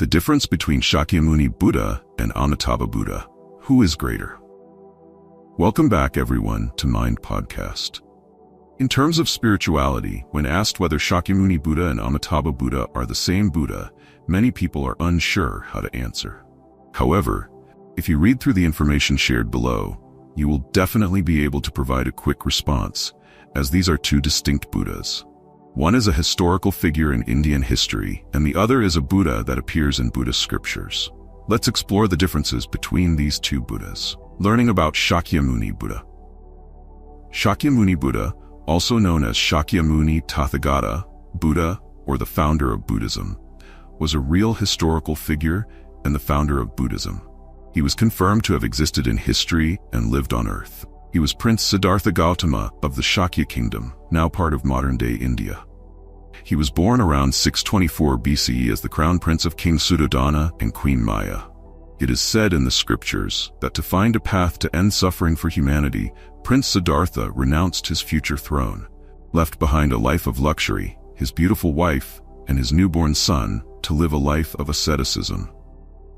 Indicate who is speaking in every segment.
Speaker 1: The difference between Shakyamuni Buddha and Amitabha Buddha. Who is greater? Welcome back, everyone, to Mind Podcast. In terms of spirituality, when asked whether Shakyamuni Buddha and Amitabha Buddha are the same Buddha, many people are unsure how to answer. However, if you read through the information shared below, you will definitely be able to provide a quick response, as these are two distinct Buddhas. One is a historical figure in Indian history, and the other is a Buddha that appears in Buddhist scriptures. Let's explore the differences between these two Buddhas. Learning about Shakyamuni Buddha. Shakyamuni Buddha, also known as Shakyamuni Tathagata Buddha, or the founder of Buddhism, was a real historical figure and the founder of Buddhism. He was confirmed to have existed in history and lived on earth. He was Prince Siddhartha Gautama of the Shakya kingdom, now part of modern-day India. He was born around 624 BCE as the crown prince of King Suddhodana and Queen Maya. It is said in the scriptures that to find a path to end suffering for humanity, Prince Siddhartha renounced his future throne, left behind a life of luxury, his beautiful wife, and his newborn son to live a life of asceticism.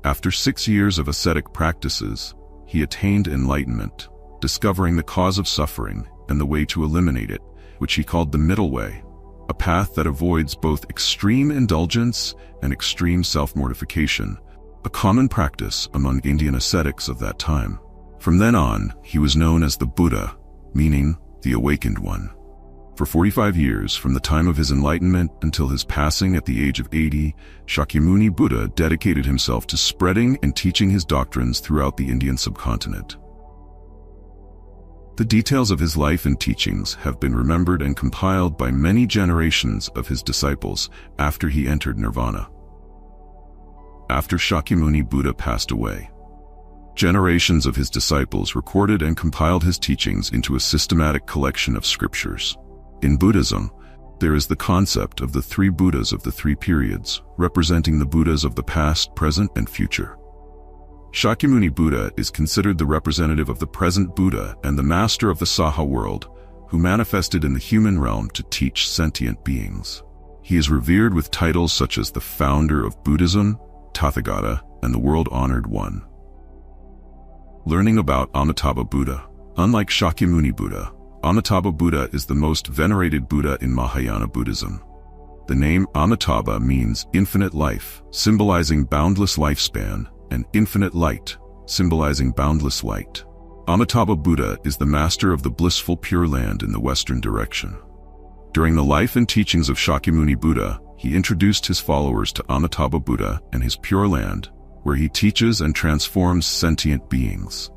Speaker 1: After 6 years of ascetic practices, he attained enlightenment, discovering the cause of suffering and the way to eliminate it, which he called the middle way, a path that avoids both extreme indulgence and extreme self-mortification, a common practice among Indian ascetics of that time. From then on, he was known as the Buddha, meaning the awakened one. For 45 years, from the time of his enlightenment until his passing at the age of 80, Shakyamuni Buddha dedicated himself to spreading and teaching his doctrines throughout the Indian subcontinent. The details of his life and teachings have been remembered and compiled by many generations of his disciples after he entered nirvana. After Shakyamuni Buddha passed away, generations of his disciples recorded and compiled his teachings into a systematic collection of scriptures. In Buddhism, there is the concept of the three Buddhas of the three periods, representing the Buddhas of the past, present, and future. Shakyamuni Buddha is considered the representative of the present Buddha and the master of the Saha world, who manifested in the human realm to teach sentient beings. He is revered with titles such as the founder of Buddhism, Tathagata, and the world-honored one. Learning about Amitabha Buddha. Unlike Shakyamuni Buddha, Amitabha Buddha is the most venerated Buddha in Mahayana Buddhism. The name Amitabha means infinite life, symbolizing boundless lifespan, and infinite light, symbolizing boundless light. Amitabha Buddha is the master of the blissful Pure Land in the western direction. During the life and teachings of Shakyamuni Buddha, he introduced his followers to Amitabha Buddha and his Pure Land, where he teaches and transforms sentient beings.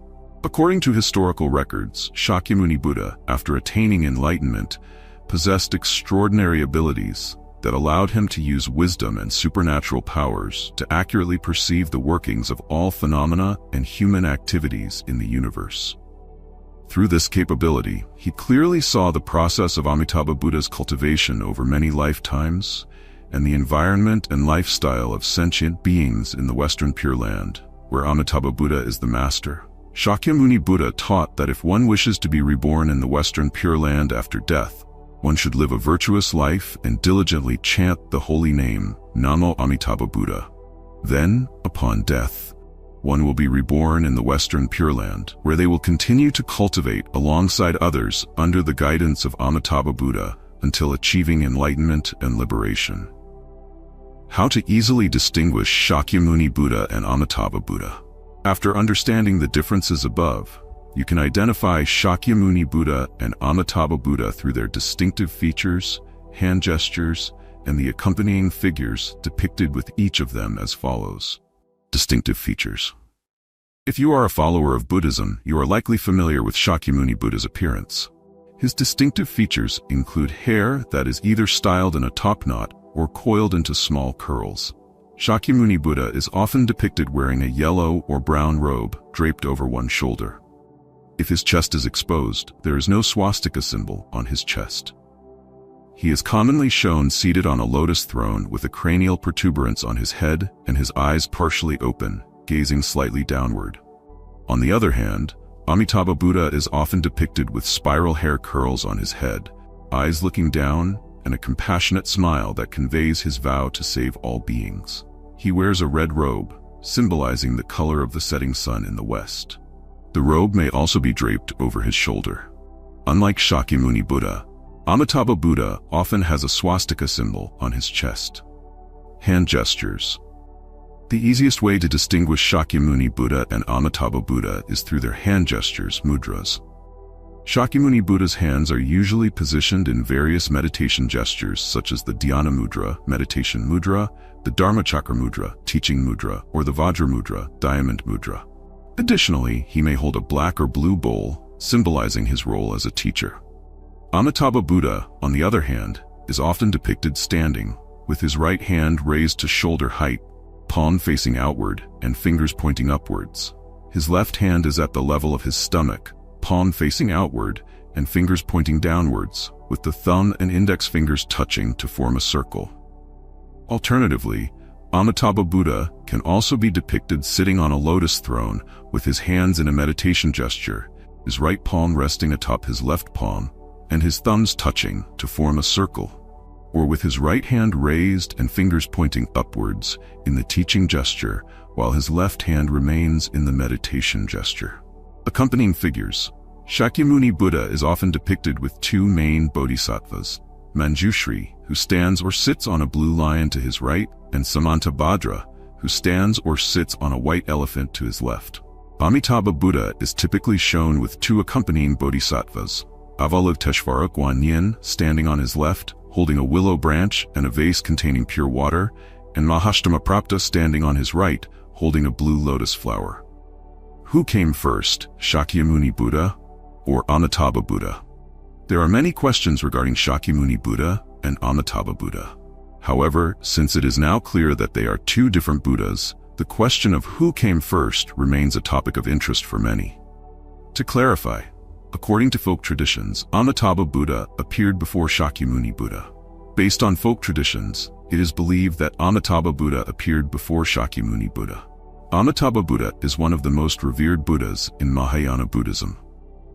Speaker 1: According to historical records, Shakyamuni Buddha, after attaining enlightenment, possessed extraordinary abilities that allowed him to use wisdom and supernatural powers to accurately perceive the workings of all phenomena and human activities in the universe. Through this capability, he clearly saw the process of Amitabha Buddha's cultivation over many lifetimes and the environment and lifestyle of sentient beings in the Western Pure Land, where Amitabha Buddha is the master. Shakyamuni Buddha taught that if one wishes to be reborn in the Western Pure Land after death, one should live a virtuous life and diligently chant the holy name, Namo Amitabha Buddha. Then, upon death, one will be reborn in the Western Pure Land, where they will continue to cultivate alongside others under the guidance of Amitabha Buddha until achieving enlightenment and liberation. How to easily distinguish Shakyamuni Buddha and Amitabha Buddha. After understanding the differences above, you can identify Shakyamuni Buddha and Amitabha Buddha through their distinctive features, hand gestures, and the accompanying figures depicted with each of them as follows. Distinctive features. If you are a follower of Buddhism, you are likely familiar with Shakyamuni Buddha's appearance. His distinctive features include hair that is either styled in a top knot or coiled into small curls. Shakyamuni Buddha is often depicted wearing a yellow or brown robe draped over one shoulder. If his chest is exposed, there is no swastika symbol on his chest. He is commonly shown seated on a lotus throne with a cranial protuberance on his head and his eyes partially open, gazing slightly downward. On the other hand, Amitabha Buddha is often depicted with spiral hair curls on his head, eyes looking down, and a compassionate smile that conveys his vow to save all beings. He wears a red robe, symbolizing the color of the setting sun in the west. The robe may also be draped over his shoulder. Unlike Shakyamuni Buddha, Amitabha Buddha often has a swastika symbol on his chest. Hand gestures. The easiest way to distinguish Shakyamuni Buddha and Amitabha Buddha is through their hand gestures, mudras. Shakyamuni Buddha's hands are usually positioned in various meditation gestures such as the Dhyana Mudra, meditation mudra, the Dharmachakra Mudra, teaching mudra, or the Vajra Mudra, diamond mudra. Additionally, he may hold a black or blue bowl, symbolizing his role as a teacher. Amitabha Buddha, on the other hand, is often depicted standing, with his right hand raised to shoulder height, palm facing outward, and fingers pointing upwards. His left hand is at the level of his stomach, palm facing outward, and fingers pointing downwards, with the thumb and index fingers touching to form a circle. Alternatively, Amitabha Buddha can also be depicted sitting on a lotus throne with his hands in a meditation gesture, his right palm resting atop his left palm, and his thumbs touching to form a circle, or with his right hand raised and fingers pointing upwards in the teaching gesture, while his left hand remains in the meditation gesture. Accompanying figures. Shakyamuni Buddha is often depicted with two main bodhisattvas, Manjushri, who stands or sits on a blue lion to his right, and Samantabhadra, who stands or sits on a white elephant to his left. Amitabha Buddha is typically shown with two accompanying bodhisattvas, Avalokiteshvara Guanyin standing on his left, holding a willow branch and a vase containing pure water, and Mahastamaprapta standing on his right, holding a blue lotus flower. Who came first, Shakyamuni Buddha or Amitabha Buddha? There are many questions regarding Shakyamuni Buddha and Amitabha Buddha. However, since it is now clear that they are two different Buddhas, the question of who came first remains a topic of interest for many. To clarify, according to folk traditions, Amitabha Buddha appeared before Shakyamuni Buddha. Based on folk traditions, it is believed that Amitabha Buddha appeared before Shakyamuni Buddha. Amitabha Buddha is one of the most revered Buddhas in Mahayana Buddhism.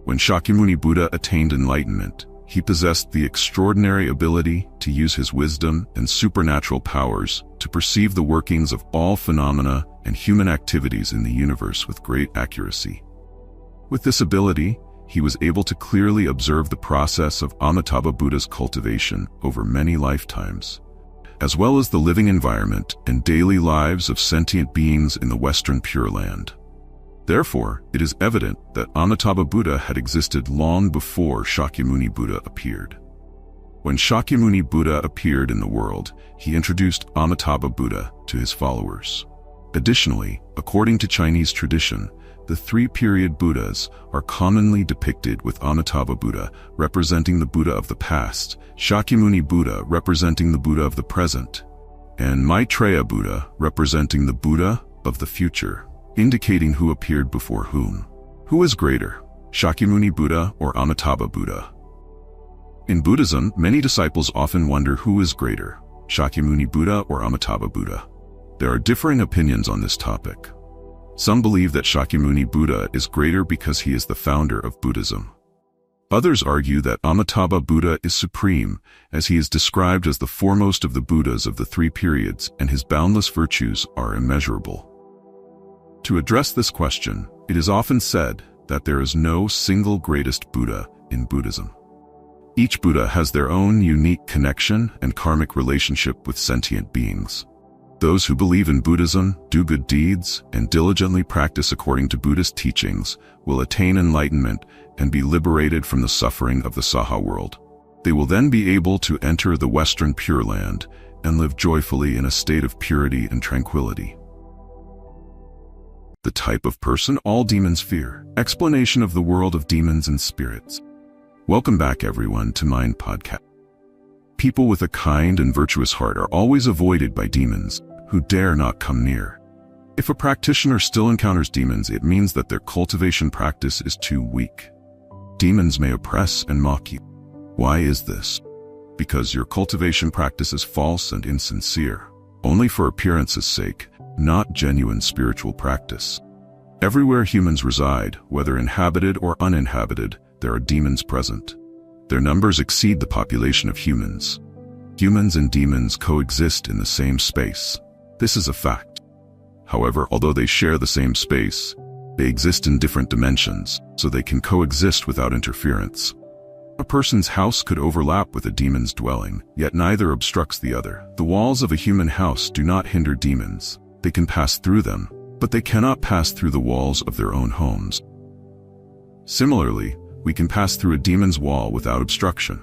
Speaker 1: When Shakyamuni Buddha attained enlightenment, he possessed the extraordinary ability to use his wisdom and supernatural powers to perceive the workings of all phenomena and human activities in the universe with great accuracy. With this ability, he was able to clearly observe the process of Amitabha Buddha's cultivation over many lifetimes, as well as the living environment and daily lives of sentient beings in the Western Pure Land. Therefore, it is evident that Amitabha Buddha had existed long before Shakyamuni Buddha appeared. When Shakyamuni Buddha appeared in the world, he introduced Amitabha Buddha to his followers. Additionally, according to Chinese tradition, the three-period Buddhas are commonly depicted with Amitabha Buddha representing the Buddha of the past, Shakyamuni Buddha representing the Buddha of the present, and Maitreya Buddha representing the Buddha of the future, indicating who appeared before whom. Who is greater, Shakyamuni Buddha or Amitabha Buddha? In Buddhism, many disciples often wonder who is greater, Shakyamuni Buddha or Amitabha Buddha. There are differing opinions on this topic. Some believe that Shakyamuni Buddha is greater because he is the founder of Buddhism. Others argue that Amitabha Buddha is supreme, as he is described as the foremost of the Buddhas of the three periods and his boundless virtues are immeasurable. To address this question, it is often said that there is no single greatest Buddha in Buddhism. Each Buddha has their own unique connection and karmic relationship with sentient beings. Those who believe in Buddhism, do good deeds, and diligently practice according to Buddhist teachings will attain enlightenment and be liberated from the suffering of the Saha world. They will then be able to enter the Western Pure Land and live joyfully in a state of purity and tranquility. The type of person all demons fear. Explanation of the world of demons and spirits. Welcome back everyone to Mind Podcast. People with a kind and virtuous heart are always avoided by demons, who dare not come near. If a practitioner still encounters demons, it means that their cultivation practice is too weak. Demons may oppress and mock you. Why is this? Because your cultivation practice is false and insincere, only for appearance's sake, not genuine spiritual practice. Everywhere humans reside, whether inhabited or uninhabited, there are demons present. Their numbers exceed the population of humans. Humans and demons coexist in the same space. This is a fact. However, although they share the same space, they exist in different dimensions, so they can coexist without interference. A person's house could overlap with a demon's dwelling, yet neither obstructs the other. The walls of a human house do not hinder demons. They can pass through them, but they cannot pass through the walls of their own homes. Similarly, we can pass through a demon's wall without obstruction.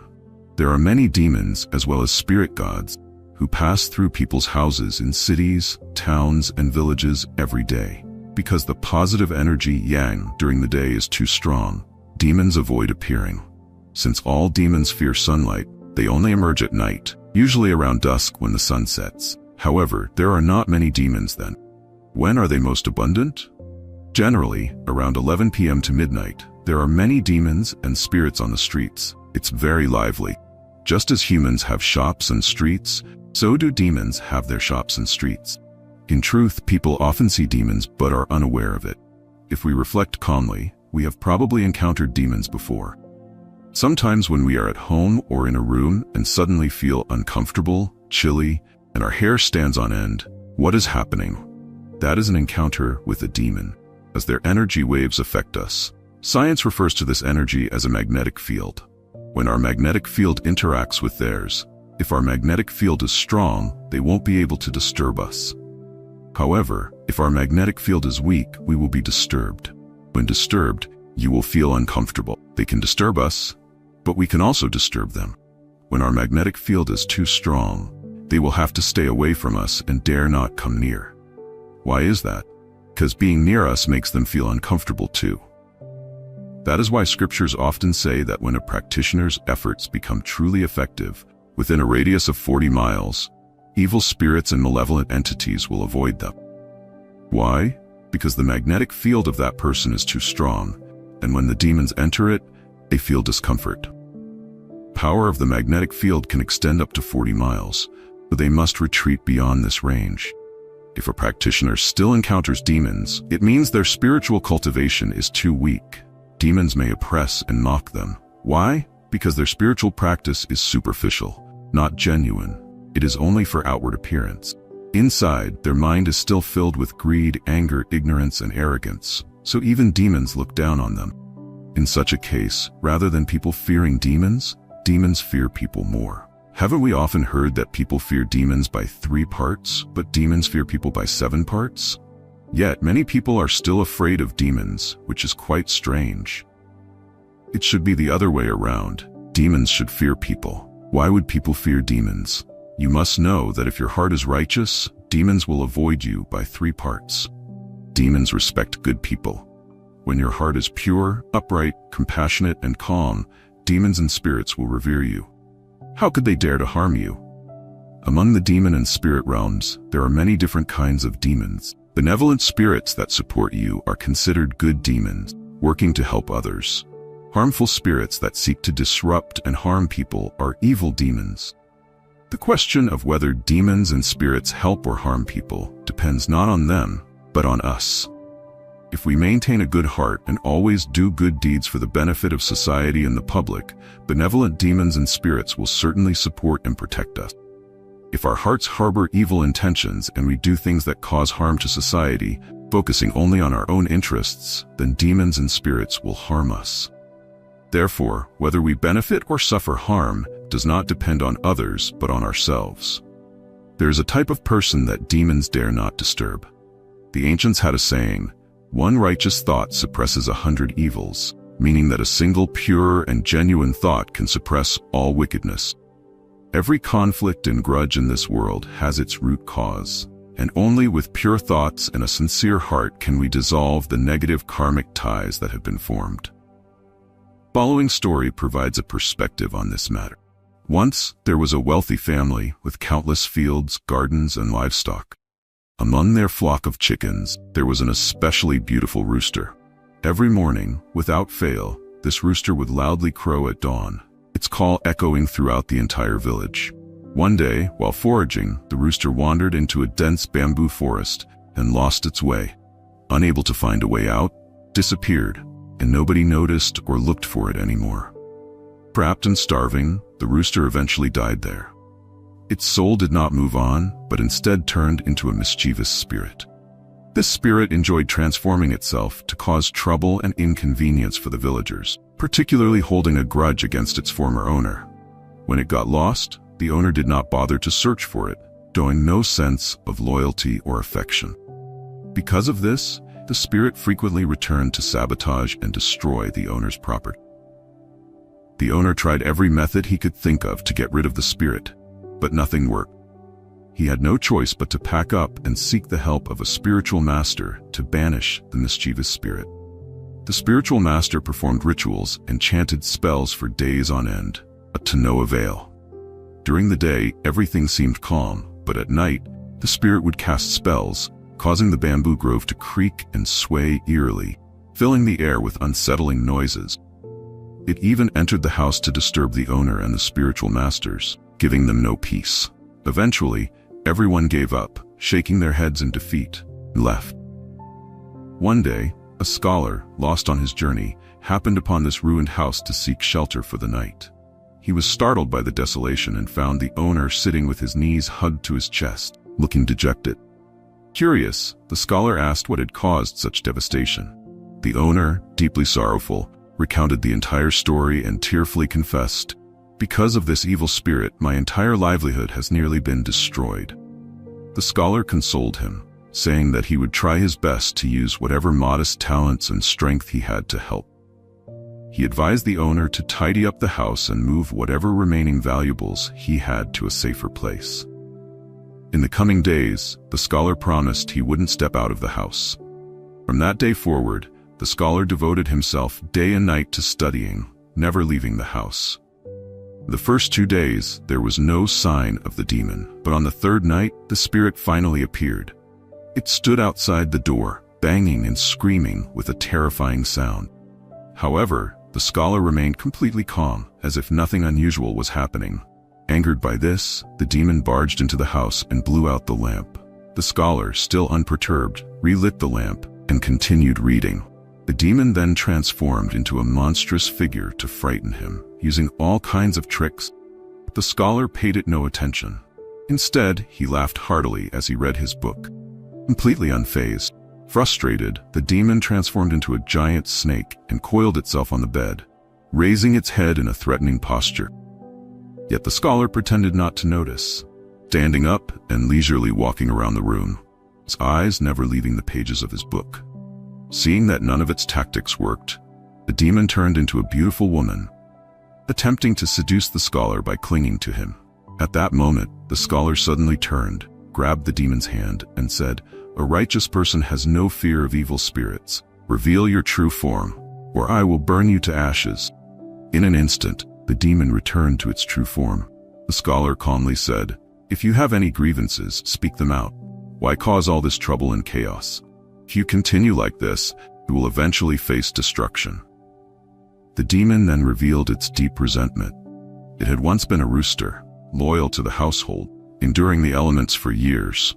Speaker 1: There are many demons, as well as spirit gods, who pass through people's houses in cities, towns, and villages every day. Because the positive energy yang during the day is too strong, demons avoid appearing. Since all demons fear sunlight, they only emerge at night, usually around dusk when the sun sets. However, there are not many demons then. When are they most abundant? Generally, around 11 p.m. to midnight, there are many demons and spirits on the streets. It's very lively. Just as humans have shops and streets, so do demons have their shops and streets. In truth, people often see demons but are unaware of it. If we reflect calmly, we have probably encountered demons before. Sometimes when we are at home or in a room and suddenly feel uncomfortable, chilly, and our hair stands on end, what is happening? That is an encounter with a demon, as their energy waves affect us. Science refers to this energy as a magnetic field. When our magnetic field interacts with theirs, if our magnetic field is strong, they won't be able to disturb us. However, if our magnetic field is weak, we will be disturbed. When disturbed, you will feel uncomfortable. They can disturb us, but we can also disturb them. When our magnetic field is too strong, they will have to stay away from us and dare not come near. Why is that? Because being near us makes them feel uncomfortable too. That is why scriptures often say that when a practitioner's efforts become truly effective, within a radius of 40 miles, evil spirits and malevolent entities will avoid them. Why? Because the magnetic field of that person is too strong, and when the demons enter it, they feel discomfort. Power of the magnetic field can extend up to 40 miles, but they must retreat beyond this range. If a practitioner still encounters demons, it means their spiritual cultivation is too weak. Demons may oppress and mock them. Why? Because their spiritual practice is superficial, not genuine. It is only for outward appearance. Inside, their mind is still filled with greed, anger, ignorance, and arrogance, so even demons look down on them. In such a case, rather than people fearing demons, demons fear people more. Haven't we often heard that people fear demons by 3 parts, but demons fear people by 7 parts? Yet, many people are still afraid of demons, which is quite strange. It should be the other way around. Demons should fear people. Why would people fear demons? You must know that if your heart is righteous, demons will avoid you by 3 parts. Demons respect good people. When your heart is pure, upright, compassionate, and calm, demons and spirits will revere you. How could they dare to harm you? Among the demon and spirit realms, there are many different kinds of demons. Benevolent spirits that support you are considered good demons, working to help others. Harmful spirits that seek to disrupt and harm people are evil demons. The question of whether demons and spirits help or harm people depends not on them, but on us. If we maintain a good heart and always do good deeds for the benefit of society and the public, benevolent demons and spirits will certainly support and protect us. If our hearts harbor evil intentions and we do things that cause harm to society, focusing only on our own interests, then demons and spirits will harm us. Therefore, whether we benefit or suffer harm does not depend on others but on ourselves. There is a type of person that demons dare not disturb. The ancients had a saying, "One righteous thought suppresses 100 evils," meaning that a single pure and genuine thought can suppress all wickedness. Every conflict and grudge in this world has its root cause, and only with pure thoughts and a sincere heart can we dissolve the negative karmic ties that have been formed. Following story provides a perspective on this matter. Once, there was a wealthy family with countless fields, gardens, and livestock. Among their flock of chickens, there was an especially beautiful rooster. Every morning, without fail, this rooster would loudly crow at dawn, its call echoing throughout the entire village. One day, while foraging, the rooster wandered into a dense bamboo forest and lost its way. Unable to find a way out, disappeared, and nobody noticed or looked for it anymore. Trapped and starving, the rooster eventually died there. Its soul did not move on, but instead turned into a mischievous spirit. This spirit enjoyed transforming itself to cause trouble and inconvenience for the villagers, particularly holding a grudge against its former owner. When it got lost, the owner did not bother to search for it, showing no sense of loyalty or affection. Because of this, the spirit frequently returned to sabotage and destroy the owner's property. The owner tried every method he could think of to get rid of the spirit, but nothing worked. He had no choice but to pack up and seek the help of a spiritual master to banish the mischievous spirit. The spiritual master performed rituals and chanted spells for days on end, but to no avail. During the day, everything seemed calm, but at night, the spirit would cast spells, causing the bamboo grove to creak and sway eerily, filling the air with unsettling noises. It even entered the house to disturb the owner and the spiritual masters, giving them no peace. Eventually, everyone gave up, shaking their heads in defeat, and left. One day, a scholar, lost on his journey, happened upon this ruined house to seek shelter for the night. He was startled by the desolation and found the owner sitting with his knees hugged to his chest, looking dejected. Curious, the scholar asked what had caused such devastation. The owner, deeply sorrowful, recounted the entire story and tearfully confessed, "Because of this evil spirit, my entire livelihood has nearly been destroyed." The scholar consoled him, saying that he would try his best to use whatever modest talents and strength he had to help. He advised the owner to tidy up the house and move whatever remaining valuables he had to a safer place. In the coming days, the scholar promised he wouldn't step out of the house. From that day forward, the scholar devoted himself day and night to studying, never leaving the house. The first 2 days, there was no sign of the demon, but on the third night, the spirit finally appeared. It stood outside the door, banging and screaming with a terrifying sound. However, the scholar remained completely calm, as if nothing unusual was happening. Angered by this, the demon barged into the house and blew out the lamp. The scholar, still unperturbed, relit the lamp and continued reading. The demon then transformed into a monstrous figure to frighten him, using all kinds of tricks. The scholar paid it no attention. Instead, he laughed heartily as he read his book. Completely unfazed, frustrated, the demon transformed into a giant snake and coiled itself on the bed, raising its head in a threatening posture. Yet the scholar pretended not to notice, standing up and leisurely walking around the room, his eyes never leaving the pages of his book. Seeing that none of its tactics worked, the demon turned into a beautiful woman, attempting to seduce the scholar by clinging to him. At that moment, the scholar suddenly turned, grabbed the demon's hand, and said, "A righteous person has no fear of evil spirits. Reveal your true form, or I will burn you to ashes." In an instant, the demon returned to its true form. The scholar calmly said, "If you have any grievances, speak them out. Why cause all this trouble and chaos? If you continue like this, you will eventually face destruction." The demon then revealed its deep resentment. It had once been a rooster, loyal to the household, enduring the elements for years.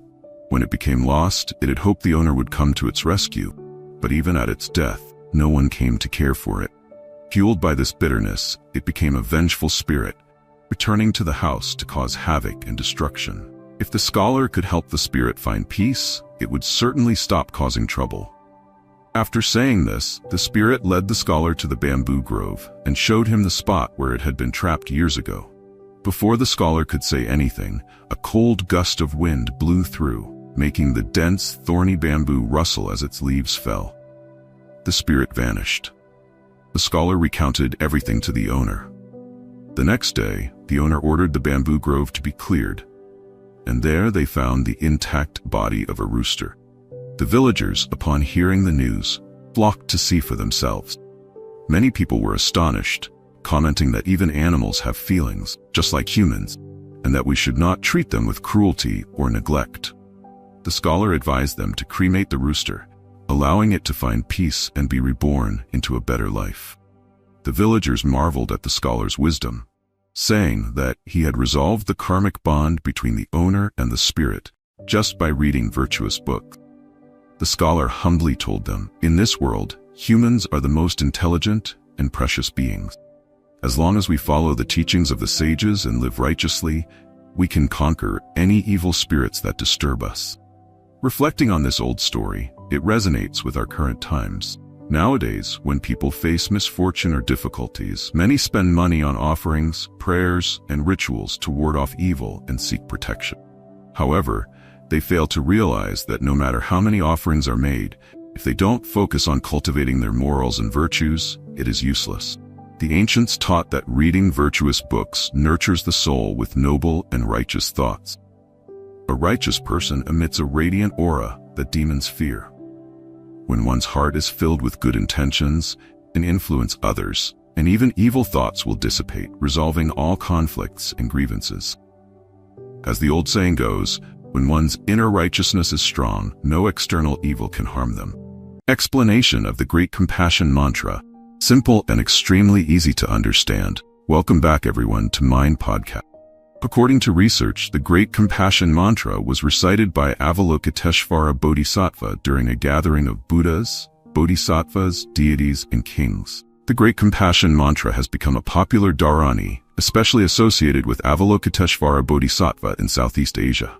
Speaker 1: When it became lost, it had hoped the owner would come to its rescue, but even at its death, no one came to care for it. Fueled by this bitterness, it became a vengeful spirit, returning to the house to cause havoc and destruction. If the scholar could help the spirit find peace, it would certainly stop causing trouble. After saying this, the spirit led the scholar to the bamboo grove and showed him the spot where it had been trapped years ago. Before the scholar could say anything, a cold gust of wind blew through, making the dense, thorny bamboo rustle as its leaves fell. The spirit vanished. The scholar recounted everything to the owner. The next day, the owner ordered the bamboo grove to be cleared, and there they found the intact body of a rooster. The villagers, upon hearing the news, flocked to see for themselves. Many people were astonished, commenting that even animals have feelings, just like humans, and that we should not treat them with cruelty or neglect. The scholar advised them to cremate the rooster, allowing it to find peace and be reborn into a better life. The villagers marveled at the scholar's wisdom, saying that he had resolved the karmic bond between the owner and the spirit just by reading virtuous books. The scholar humbly told them, "In this world, humans are the most intelligent and precious beings. As long as we follow the teachings of the sages and live righteously, we can conquer any evil spirits that disturb us. Reflecting on this old story, it resonates with our current times. Nowadays, when people face misfortune or difficulties, many spend money on offerings, prayers, and rituals to ward off evil and seek protection. However, they fail to realize that no matter how many offerings are made, if they don't focus on cultivating their morals and virtues, it is useless. The ancients taught that reading virtuous books nurtures the soul with noble and righteous thoughts. A righteous person emits a radiant aura that demons fear. When one's heart is filled with good intentions and influence others, and even evil thoughts will dissipate, resolving all conflicts and grievances. As the old saying goes, when one's inner righteousness is strong, no external evil can harm them. Explanation of the Great Compassion Mantra. Simple and extremely easy to understand. Welcome back everyone to Mind Podcast. According to research, the Great Compassion Mantra was recited by Avalokiteshvara Bodhisattva during a gathering of Buddhas, Bodhisattvas, deities, and kings. The Great Compassion Mantra has become a popular dharani, especially associated with Avalokiteshvara Bodhisattva in Southeast Asia.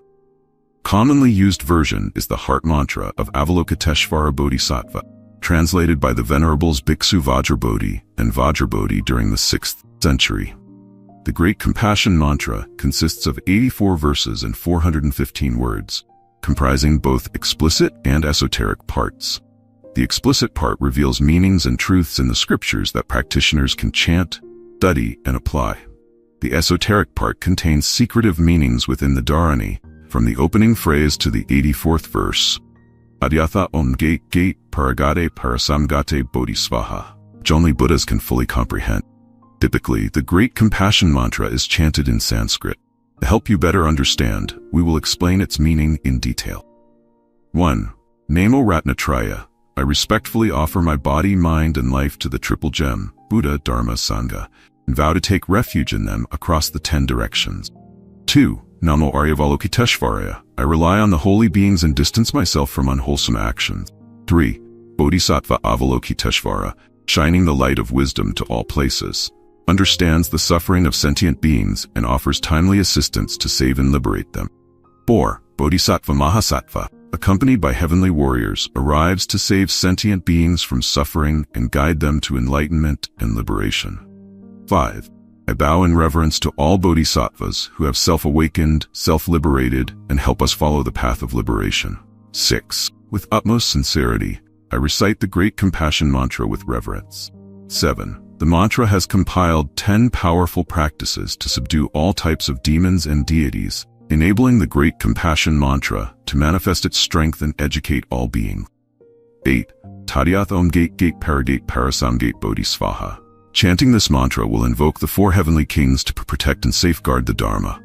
Speaker 1: Commonly used version is the Heart Mantra of Avalokiteshvara Bodhisattva, translated by the Venerables Bhiksu Vajrabodhi and Vajrabodhi during the 6th century. The Great Compassion Mantra consists of 84 verses and 415 words, comprising both explicit and esoteric parts. The explicit part reveals meanings and truths in the scriptures that practitioners can chant, study, and apply. The esoteric part contains secretive meanings within the dharani, from the opening phrase to the 84th verse. Adhyatha Om Gate Gate Paragate Parasamgate Bodhisvaha, which only Buddhas can fully comprehend. Typically, the Great Compassion Mantra is chanted in Sanskrit. To help you better understand, we will explain its meaning in detail. 1. Namo Ratnatraya. I respectfully offer my body, mind, and life to the Triple Gem, Buddha, Dharma, Sangha, and vow to take refuge in them across the 10 directions. 2. Namo Aryavalokiteshvaraya. I rely on the holy beings and distance myself from unwholesome actions. 3. Bodhisattva Avalokiteshvara, shining the light of wisdom to all places, understands the suffering of sentient beings and offers timely assistance to save and liberate them. 4. Bodhisattva Mahasattva, accompanied by heavenly warriors, arrives to save sentient beings from suffering and guide them to enlightenment and liberation. 5. I bow in reverence to all bodhisattvas who have self-awakened, self-liberated, and help us follow the path of liberation. 6. With utmost sincerity, I recite the Great Compassion Mantra with reverence. 7. The mantra has compiled 10 powerful practices to subdue all types of demons and deities, enabling the Great Compassion Mantra to manifest its strength and educate all beings. 8. Tadyath Om Gate Gate Paragate Parasamgate Bodhisvaha. Chanting this mantra will invoke the 4 heavenly kings to protect and safeguard the Dharma.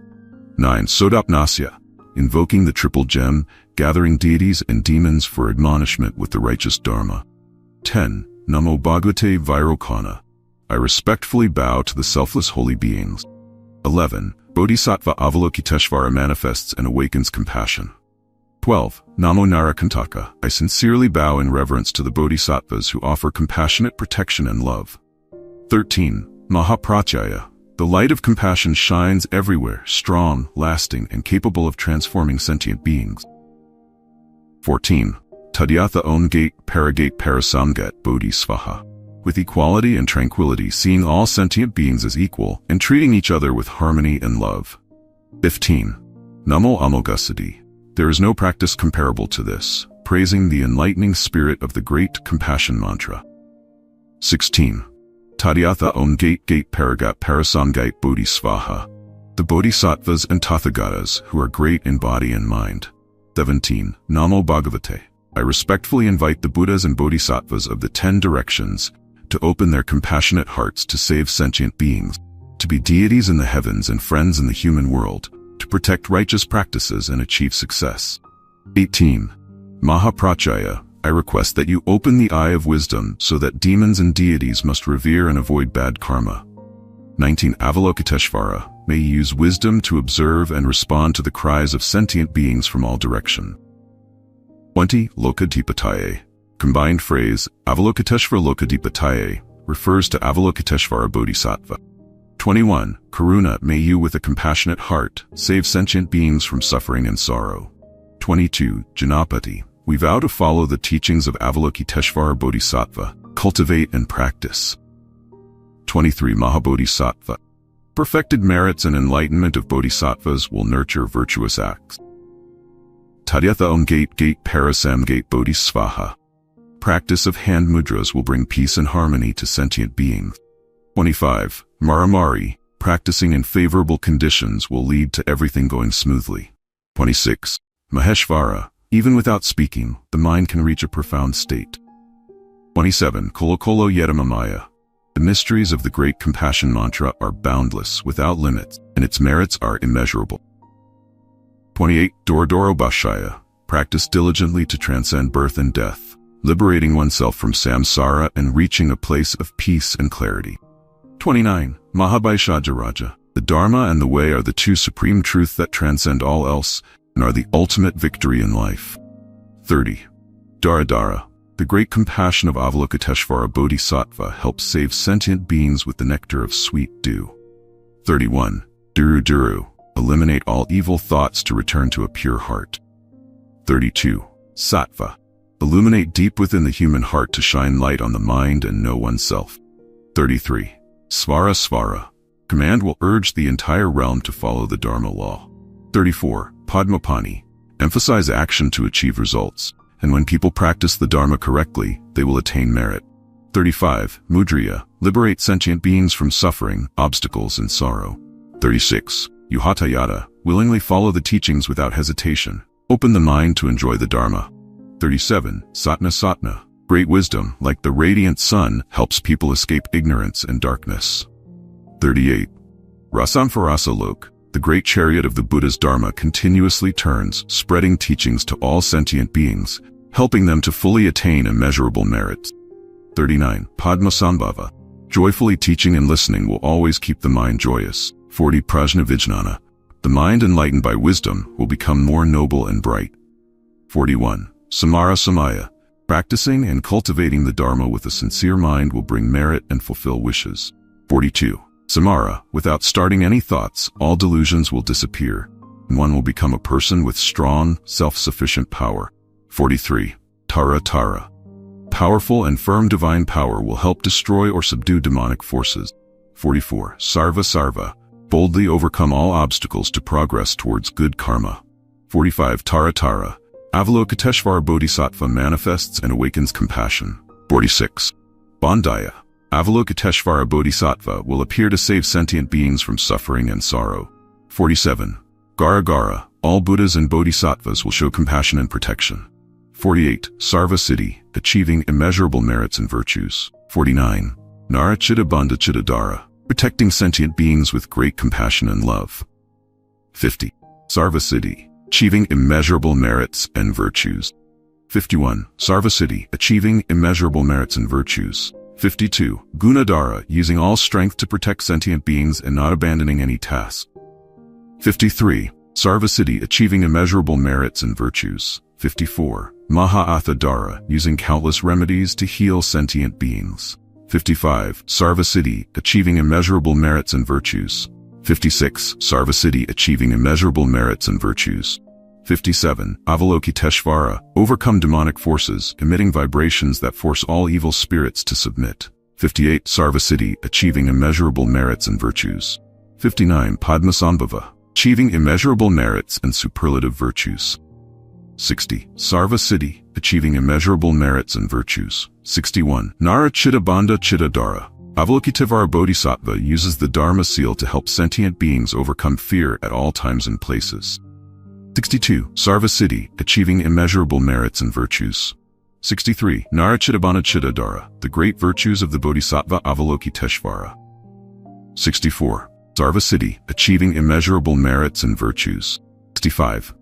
Speaker 1: 9. Sodapnasya. Invoking the Triple Gem, gathering deities and demons for admonishment with the righteous Dharma. 10. Namo Bhagavate Vairocana. I respectfully bow to the selfless holy beings. 11. Bodhisattva Avalokiteshvara manifests and awakens compassion. 12. Namo Narakantaka. I sincerely bow in reverence to the bodhisattvas who offer compassionate protection and love. 13. Mahaprajaya. The light of compassion shines everywhere, strong, lasting, and capable of transforming sentient beings. 14. Tadyatha Om Gate Paragate Parasamgat Bodhisvaha. With equality and tranquility, seeing all sentient beings as equal and treating each other with harmony and love. 15. Namo Amoghasiddhi. There is no practice comparable to this, praising the enlightening spirit of the Great Compassion Mantra. 16. Tadyatha Om Gate Gate Paragat Parasamgate Bodhisvaha. The Bodhisattvas and Tathagatas who are great in body and mind. 17. Namo Bhagavate. I respectfully invite the Buddhas and Bodhisattvas of the 10 directions to open their compassionate hearts to save sentient beings, to be deities in the heavens and friends in the human world, to protect righteous practices and achieve success. 18. Mahaprajaya. I request that you open the eye of wisdom so that demons and deities must revere and avoid bad karma. 19. Avalokiteshvara. May you use wisdom to observe and respond to the cries of sentient beings from all direction. 20. Lokadipataye. Combined phrase, Avalokiteshvara Lokadipataye, refers to Avalokiteshvara Bodhisattva. 21. Karuna, may you with a compassionate heart save sentient beings from suffering and sorrow. 22. Janapati, we vow to follow the teachings of Avalokiteshvara Bodhisattva, cultivate and practice. 23. Mahabodhisattva, perfected merits and enlightenment of bodhisattvas will nurture virtuous acts. Tadyatha Om Gate Parasam Gate Bodhisvaha, practice of hand mudras will bring peace and harmony to sentient beings. 25. Maramari, practicing in favorable conditions will lead to everything going smoothly. 26. Maheshvara, even without speaking, the mind can reach a profound state. 27. Kolokolo Yedamamaya, the mysteries of the great compassion mantra are boundless, without limits, and its merits are immeasurable. 28. Dorodoro Bhashaya, practice diligently to transcend birth and death, liberating oneself from samsara and reaching a place of peace and clarity. 29. Mahabhaishajaraja, the Dharma and the way are the two supreme truths that transcend all else and are the ultimate victory in life. 30. Dharadhara, the great compassion of Avalokiteshvara Bodhisattva helps save sentient beings with the nectar of sweet dew. 31. Duru, eliminate all evil thoughts to return to a pure heart. 32. Sattva, illuminate deep within the human heart to shine light on the mind and know oneself. 33. Svara, command will urge the entire realm to follow the Dharma law. 34. Padmapani, emphasize action to achieve results, and when people practice the Dharma correctly, they will attain merit. 35. Mudriya, liberate sentient beings from suffering, obstacles, and sorrow. 36. Yuhatayata, willingly follow the teachings without hesitation, open the mind to enjoy the Dharma. 37. Satna, great wisdom, like the radiant sun, helps people escape ignorance and darkness. 38. Rasamfarasa, the great chariot of the Buddha's Dharma continuously turns, spreading teachings to all sentient beings, helping them to fully attain immeasurable merits. 39. Padmasambhava, joyfully teaching and listening will always keep the mind joyous. 40. Prajnavijnana, the mind enlightened by wisdom will become more noble and bright. 41. Samaya, practicing and cultivating the Dharma with a sincere mind will bring merit and fulfill wishes. 42. Samara, without starting any thoughts, all delusions will disappear, and one will become a person with strong, self-sufficient power. 43. Tara, powerful and firm divine power will help destroy or subdue demonic forces. 44. Sarva, boldly overcome all obstacles to progress towards good karma. 45. Tara, Avalokiteshvara Bodhisattva manifests and awakens compassion. 46. Bandaya, Avalokiteshvara Bodhisattva will appear to save sentient beings from suffering and sorrow. 47. Gara, all Buddhas and Bodhisattvas will show compassion and protection. 48. Sarvasiddhi, achieving immeasurable merits and virtues. 49. Narachidabandha Chittadhara, protecting sentient beings with great compassion and love. 50. Sarvasiddhi, achieving immeasurable merits and virtues. 51. Sarvasiddhi, achieving immeasurable merits and virtues. 52. Gunadhara, using all strength to protect sentient beings and not abandoning any task. 53. Sarvasiddhi, achieving immeasurable merits and virtues. 54. Maha-Athadhara, using countless remedies to heal sentient beings. 55. Sarvasiddhi, achieving immeasurable merits and virtues. 56. Sarvasiddhi, achieving immeasurable merits and virtues. 57. Avalokiteshvara, overcome demonic forces, emitting vibrations that force all evil spirits to submit. 58. Sarvasiddhi, achieving immeasurable merits and virtues. 59. Padmasambhava, achieving immeasurable merits and superlative virtues. 60. Sarvasiddhi, achieving immeasurable merits and virtues. 61. Narachidabandha Chittadhara, Avalokiteshvara Bodhisattva uses the Dharma seal to help sentient beings overcome fear at all times and places. 62. Sarvasiddhi, achieving immeasurable merits and virtues. 63. Narachidabandha Chittadhara, the great virtues of the Bodhisattva Avalokiteshvara. 64. Sarvasiddhi, achieving immeasurable merits and virtues. 65.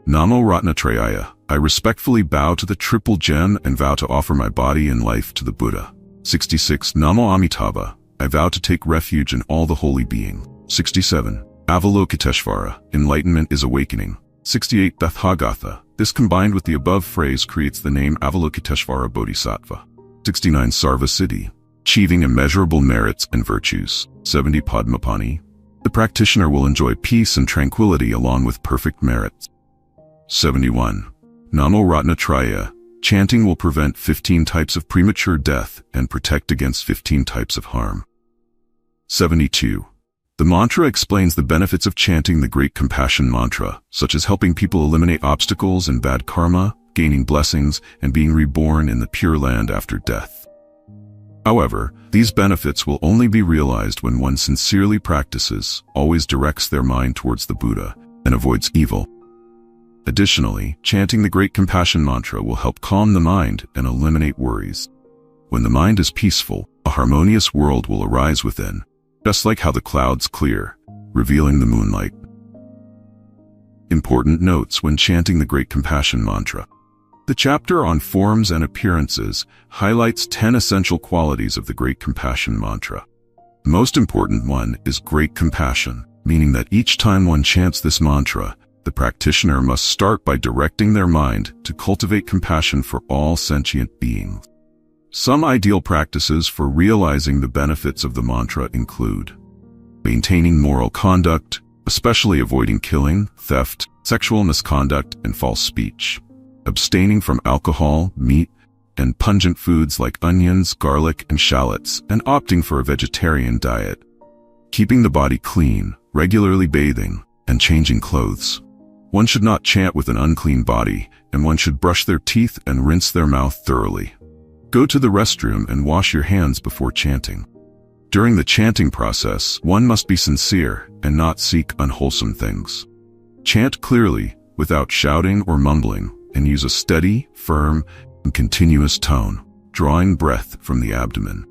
Speaker 1: Namo Ratnatrayaya, I respectfully bow to the triple gem and vow to offer my body and life to the Buddha. 66. Namo Amitabha, I vow to take refuge in all the holy being. 67. Avalokiteshvara, enlightenment is awakening. 68. Tathagatha, this combined with the above phrase creates the name Avalokiteshvara Bodhisattva. 69. Sarvasiddhi, achieving immeasurable merits and virtues. 70 Padmapani. The practitioner will enjoy peace and tranquility along with perfect merits. 71. Namo Ratnatraya. Chanting will prevent 15 types of premature death and protect against 15 types of harm. 72. The mantra explains the benefits of chanting the Great Compassion Mantra, such as helping people eliminate obstacles and bad karma, gaining blessings, and being reborn in the Pure Land after death. However, these benefits will only be realized when one sincerely practices, always directs their mind towards the Buddha, and avoids evil. Additionally, chanting the Great Compassion Mantra will help calm the mind and eliminate worries. When the mind is peaceful, a harmonious world will arise within, just like how the clouds clear, revealing the moonlight. Important notes when chanting the Great Compassion Mantra. The chapter on forms and appearances highlights 10 essential qualities of the Great Compassion Mantra. The most important one is great compassion, meaning that each time one chants this mantra, the practitioner must start by directing their mind to cultivate compassion for all sentient beings. Some ideal practices for realizing the benefits of the mantra include maintaining moral conduct, especially avoiding killing, theft, sexual misconduct, and false speech, abstaining from alcohol, meat, and pungent foods like onions, garlic, and shallots, and opting for a vegetarian diet, keeping the body clean, regularly bathing, and changing clothes. One should not chant with an unclean body, and one should brush their teeth and rinse their mouth thoroughly. Go to the restroom and wash your hands before chanting. During the chanting process, one must be sincere and not seek unwholesome things. Chant clearly, without shouting or mumbling, and use a steady, firm, and continuous tone, drawing breath from the abdomen.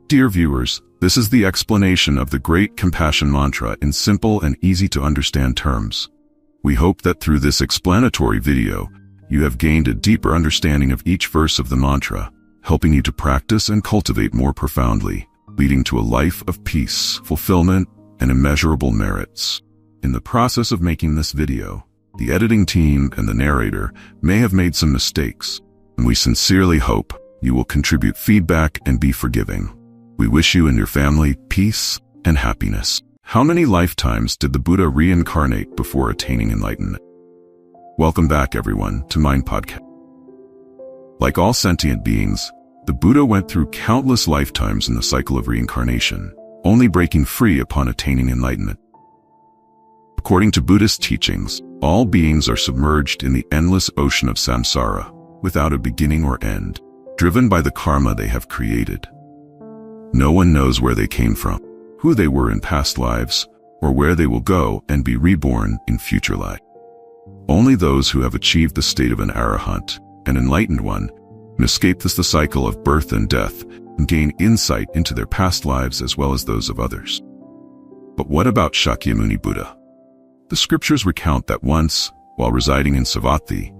Speaker 1: Dear viewers, this is the explanation of the Great Compassion Mantra in simple and easy-to-understand terms. We hope that through this explanatory video, you have gained a deeper understanding of each verse of the mantra, helping you to practice and cultivate more profoundly, leading to a life of peace, fulfillment, and immeasurable merits. In the process of making this video, the editing team and the narrator may have made some mistakes, and we sincerely hope you will contribute feedback and be forgiving. We wish you and your family peace and happiness. How many lifetimes did the Buddha reincarnate before attaining enlightenment? Welcome back, everyone, to Mind Podcast. Like all sentient beings, the Buddha went through countless lifetimes in the cycle of reincarnation, only breaking free upon attaining enlightenment. According to Buddhist teachings, all beings are submerged in the endless ocean of samsara, without a beginning or end, driven by the karma they have created. No one knows where they came from, who they were in past lives, or where they will go and be reborn in future life. Only those who have achieved the state of an arahant, an enlightened one, can escape the cycle of birth and death and gain insight into their past lives as well as those of others. But what about Shakyamuni Buddha? The scriptures recount that once, while residing in Savatthi,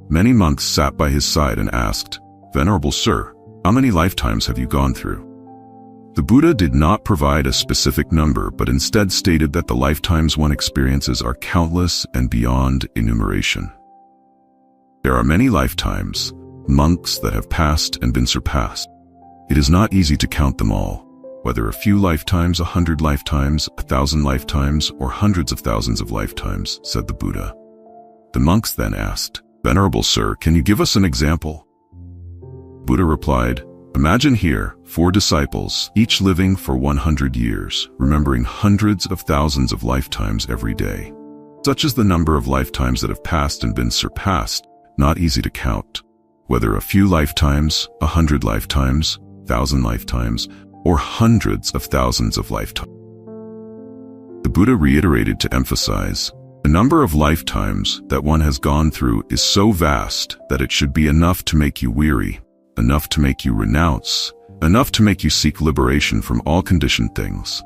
Speaker 1: many monks sat by his side and asked, "Venerable Sir, how many lifetimes have you gone through?" The Buddha did not provide a specific number, but instead stated that the lifetimes one experiences are countless and beyond enumeration. There are many lifetimes, monks that have passed and been surpassed. It is not easy to count them all, whether a few lifetimes, 100 lifetimes, 1,000 lifetimes, or hundreds of thousands of lifetimes, said the Buddha. The monks then asked, "Venerable Sir, can you give us an example?" Buddha replied, "Imagine here 4 disciples, each living for 100 years, remembering hundreds of thousands of lifetimes every day. Such is the number of lifetimes that have passed and been surpassed, not easy to count. Whether a few lifetimes, 100 lifetimes, 1,000 lifetimes, or hundreds of thousands of lifetimes." The Buddha reiterated to emphasize, the number of lifetimes that one has gone through is so vast that it should be enough to make you weary, enough to make you renounce, enough to make you seek liberation from all conditioned things.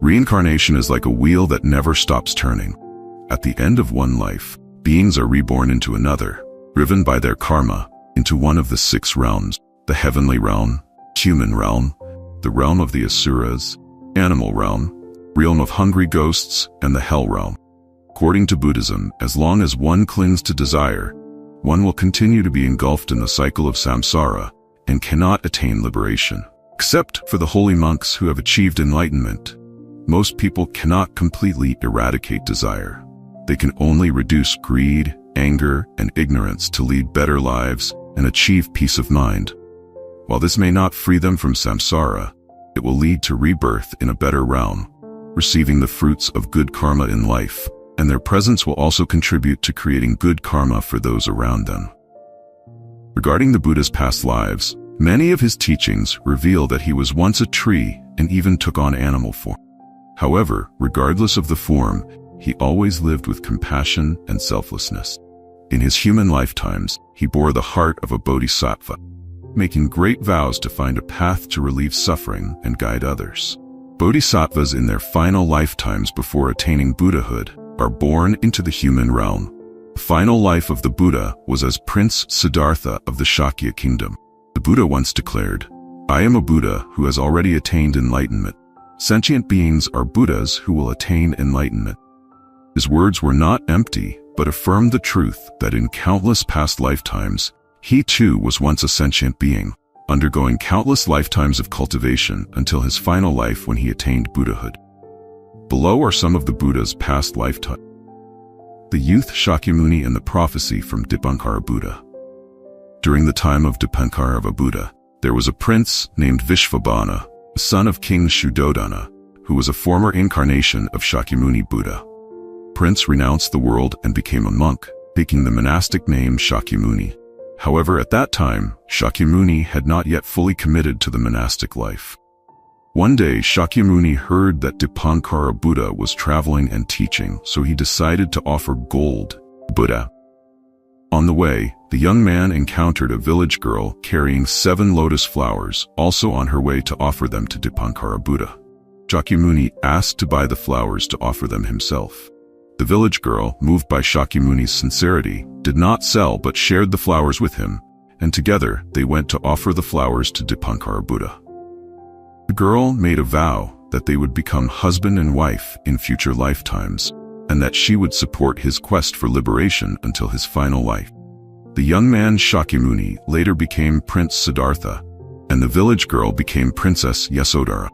Speaker 1: Reincarnation is like a wheel that never stops turning. At the end of one life, beings are reborn into another, driven by their karma, into one of the 6 realms: the heavenly realm, human realm, the realm of the asuras, animal realm of hungry ghosts, and the hell realm. According to Buddhism, as long as one clings to desire, one will continue to be engulfed in the cycle of samsara and cannot attain liberation. Except for the holy monks who have achieved enlightenment, most people cannot completely eradicate desire. They can only reduce greed, anger, and ignorance to lead better lives and achieve peace of mind. While this may not free them from samsara, it will lead to rebirth in a better realm, receiving the fruits of good karma in life, and their presence will also contribute to creating good karma for those around them. Regarding the Buddha's past lives, many of his teachings reveal that he was once a tree and even took on animal form. However, regardless of the form, he always lived with compassion and selflessness. In his human lifetimes, he bore the heart of a bodhisattva, making great vows to find a path to relieve suffering and guide others. Bodhisattvas in their final lifetimes before attaining Buddhahood are born into the human realm. The final life of the Buddha was as Prince Siddhartha of the Shakya kingdom. The Buddha once declared, "I am a Buddha who has already attained enlightenment. Sentient beings are Buddhas who will attain enlightenment." His words were not empty, but affirmed the truth that in countless past lifetimes, he too was once a sentient being, undergoing countless lifetimes of cultivation until his final life when he attained Buddhahood. Below are some of the Buddha's past lifetimes. The youth Shakyamuni and the prophecy from Dipankara Buddha. During the time of Dipankara Buddha, there was a prince named Vishvabhana, son of King Shuddhodana, who was a former incarnation of Shakyamuni Buddha. Prince renounced the world and became a monk, taking the monastic name Shakyamuni. However, at that time, Shakyamuni had not yet fully committed to the monastic life. One day, Shakyamuni heard that Dipankara Buddha was traveling and teaching, so he decided to offer gold to Buddha. On the way, the young man encountered a village girl carrying 7 lotus flowers, also on her way to offer them to Dipankara Buddha. Shakyamuni asked to buy the flowers to offer them himself. The village girl, moved by Shakyamuni's sincerity, did not sell but shared the flowers with him, and together they went to offer the flowers to Dipankara Buddha. The girl made a vow that they would become husband and wife in future lifetimes, and that she would support his quest for liberation until his final life. The young man Shakyamuni later became Prince Siddhartha, and the village girl became Princess Yasodhara.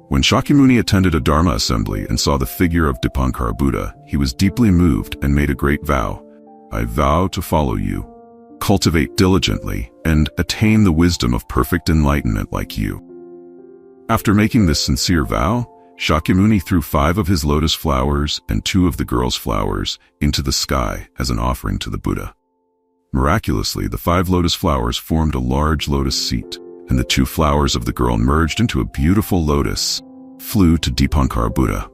Speaker 1: When Shakyamuni attended a Dharma assembly and saw the figure of Dipankara Buddha, he was deeply moved and made a great vow. "I vow to follow you, cultivate diligently, and attain the wisdom of perfect enlightenment like you." After making this sincere vow, Shakyamuni threw 5 of his lotus flowers and 2 of the girl's flowers into the sky as an offering to the Buddha. Miraculously, the 5 lotus flowers formed a large lotus seat, and the 2 flowers of the girl merged into a beautiful lotus, flew to Dipankara Buddha.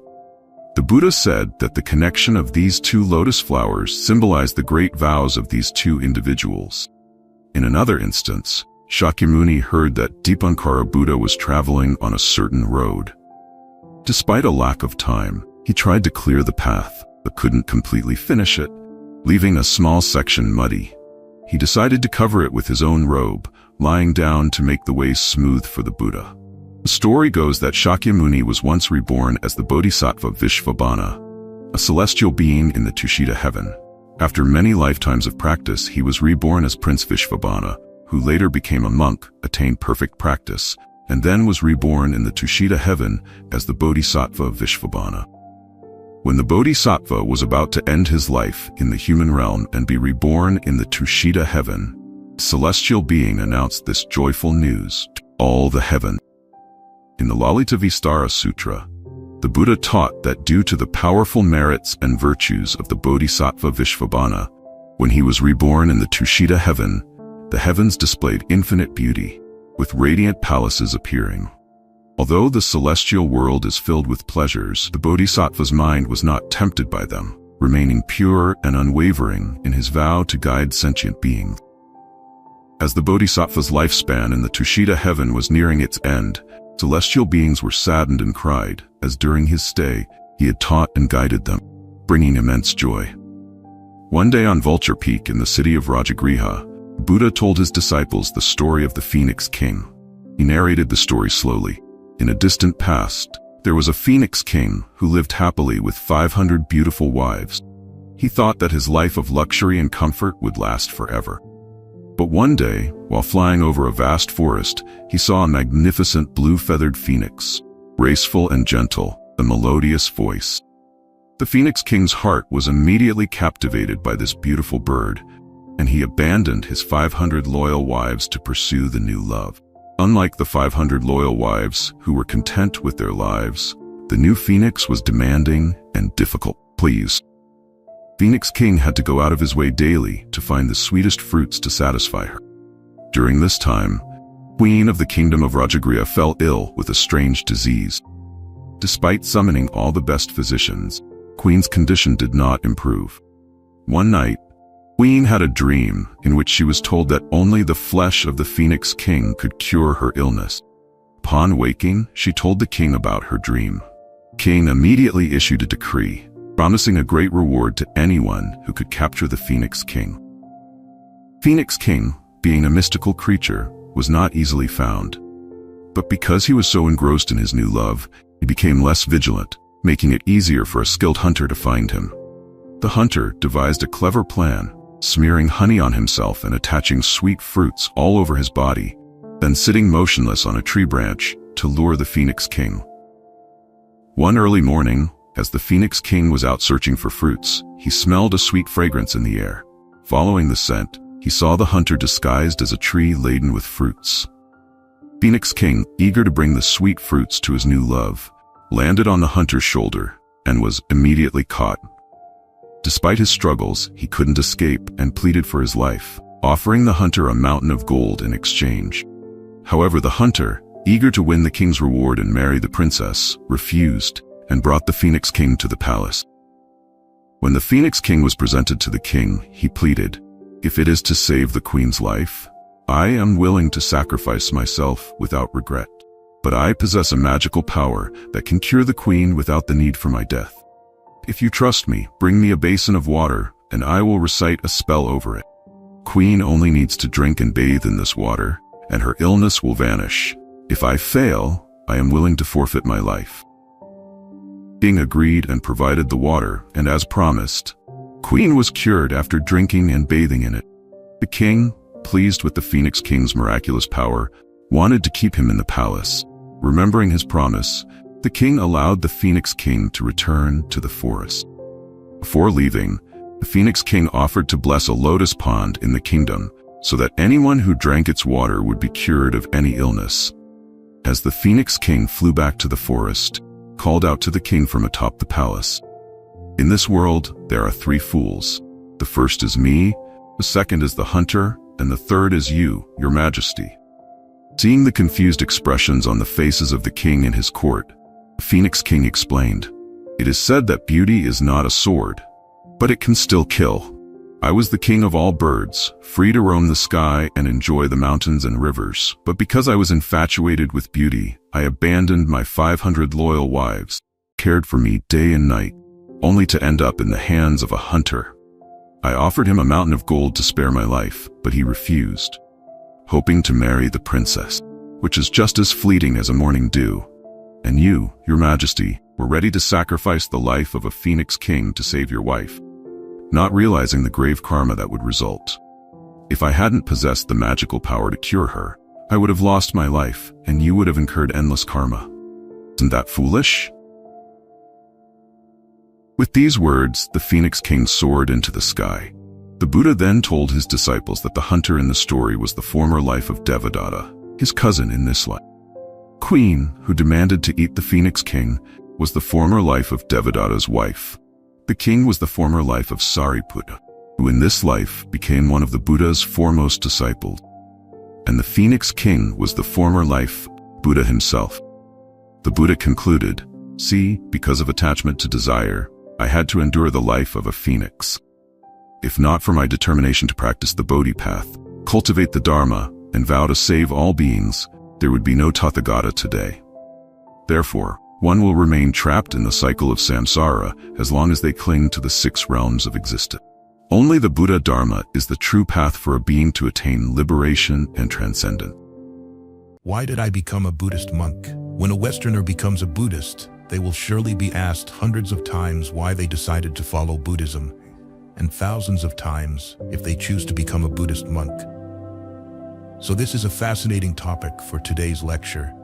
Speaker 1: The Buddha said that the connection of these 2 lotus flowers symbolized the great vows of these 2 individuals. In another instance, Shakyamuni heard that Dipankara Buddha was traveling on a certain road. Despite a lack of time, he tried to clear the path, but couldn't completely finish it, leaving a small section muddy. He decided to cover it with his own robe, lying down to make the way smooth for the Buddha. The story goes that Shakyamuni was once reborn as the Bodhisattva Vishvabhana, a celestial being in the Tushita heaven. After many lifetimes of practice, he was reborn as Prince Vishvabhana, who later became a monk, attained perfect practice, and then was reborn in the Tushita heaven as the Bodhisattva Vishvabhana. When the Bodhisattva was about to end his life in the human realm and be reborn in the Tushita heaven, a celestial being announced this joyful news to all the heaven. In the Lalita Vistara Sutra, the Buddha taught that due to the powerful merits and virtues of the Bodhisattva Vishvabhana, when he was reborn in the Tushita heaven, the heavens displayed infinite beauty, with radiant palaces appearing. Although the celestial world is filled with pleasures, the Bodhisattva's mind was not tempted by them, remaining pure and unwavering in his vow to guide sentient beings. As the Bodhisattva's lifespan in the Tushita heaven was nearing its end, celestial beings were saddened and cried, as during his stay, he had taught and guided them, bringing immense joy. One day on Vulture Peak in the city of Rajagriha, Buddha told his disciples the story of the Phoenix King. He narrated the story slowly. In a distant past, there was a Phoenix King who lived happily with 500 beautiful wives. He thought that his life of luxury and comfort would last forever. But one day, while flying over a vast forest, he saw a magnificent blue-feathered phoenix, graceful and gentle, a melodious voice. The Phoenix King's heart was immediately captivated by this beautiful bird, and he abandoned his 500 loyal wives to pursue the new love. Unlike the 500 loyal wives who were content with their lives, the new Phoenix was demanding and difficult to please. Phoenix King had to go out of his way daily to find the sweetest fruits to satisfy her. During this time, Queen of the Kingdom of Rajagriha fell ill with a strange disease. Despite summoning all the best physicians, Queen's condition did not improve. One night, Queen had a dream in which she was told that only the flesh of the Phoenix King could cure her illness. Upon waking, she told the king about her dream. King immediately issued a decree, promising a great reward to anyone who could capture the Phoenix King. Phoenix King, being a mystical creature, was not easily found. But because he was so engrossed in his new love, he became less vigilant, making it easier for a skilled hunter to find him. The hunter devised a clever plan, smearing honey on himself and attaching sweet fruits all over his body, then sitting motionless on a tree branch to lure the Phoenix King. One early morning, as the Phoenix King was out searching for fruits, he smelled a sweet fragrance in the air. Following the scent, he saw the hunter disguised as a tree laden with fruits. Phoenix King, eager to bring the sweet fruits to his new love, landed on the hunter's shoulder and was immediately caught. Despite his struggles, he couldn't escape and pleaded for his life, offering the hunter a mountain of gold in exchange. However, the hunter, eager to win the king's reward and marry the princess, refused and brought the Phoenix King to the palace. When the Phoenix King was presented to the king, he pleaded, "If it is to save the queen's life, I am willing to sacrifice myself without regret. But I possess a magical power that can cure the queen without the need for my death. If you trust me, bring me a basin of water, and I will recite a spell over it. Queen only needs to drink and bathe in this water, and her illness will vanish. If I fail, I am willing to forfeit my life." King agreed and provided the water, and as promised, Queen was cured after drinking and bathing in it. The king, pleased with the Phoenix King's miraculous power, wanted to keep him in the palace. Remembering his promise, the king allowed the Phoenix King to return to the forest. Before leaving, the Phoenix King offered to bless a lotus pond in the kingdom so that anyone who drank its water would be cured of any illness. As the Phoenix King flew back to the forest, called out to the king from atop the palace, "In this world, there are 3 fools. The first is me, the second is the hunter, and the third is you, your majesty." Seeing the confused expressions on the faces of the king and his court, the Phoenix King explained, "It is said that beauty is not a sword, but it can still kill. I was the king of all birds, free to roam the sky and enjoy the mountains and rivers, but because I was infatuated with beauty, I abandoned my 500 loyal wives, cared for me day and night, only to end up in the hands of a hunter. I offered him a mountain of gold to spare my life, but he refused, hoping to marry the princess, which is just as fleeting as a morning dew. And you, your majesty, were ready to sacrifice the life of a Phoenix King to save your wife, not realizing the grave karma that would result. If I hadn't possessed the magical power to cure her, I would have lost my life, and you would have incurred endless karma. Isn't that foolish?" With these words, the Phoenix King soared into the sky. The Buddha then told his disciples that the hunter in the story was the former life of Devadatta, his cousin in this life. Queen, who demanded to eat the Phoenix King, was the former life of Devadatta's wife. The king was the former life of Sariputta, who in this life became one of the Buddha's foremost disciples. And the Phoenix King was the former life Buddha himself. The Buddha concluded, "See, because of attachment to desire, I had to endure the life of a phoenix. If not for my determination to practice the Bodhi path, cultivate the Dharma, and vow to save all beings, there would be no Tathagata today. Therefore, one will remain trapped in the cycle of samsara as long as they cling to the 6 realms of existence. Only the Buddha Dharma is the true path for a being to attain liberation and transcendence."
Speaker 2: Why did I become a Buddhist monk? When a Westerner becomes a Buddhist, they will surely be asked hundreds of times why they decided to follow Buddhism, and thousands of times if they choose to become a Buddhist monk. So this is a fascinating topic for today's lecture,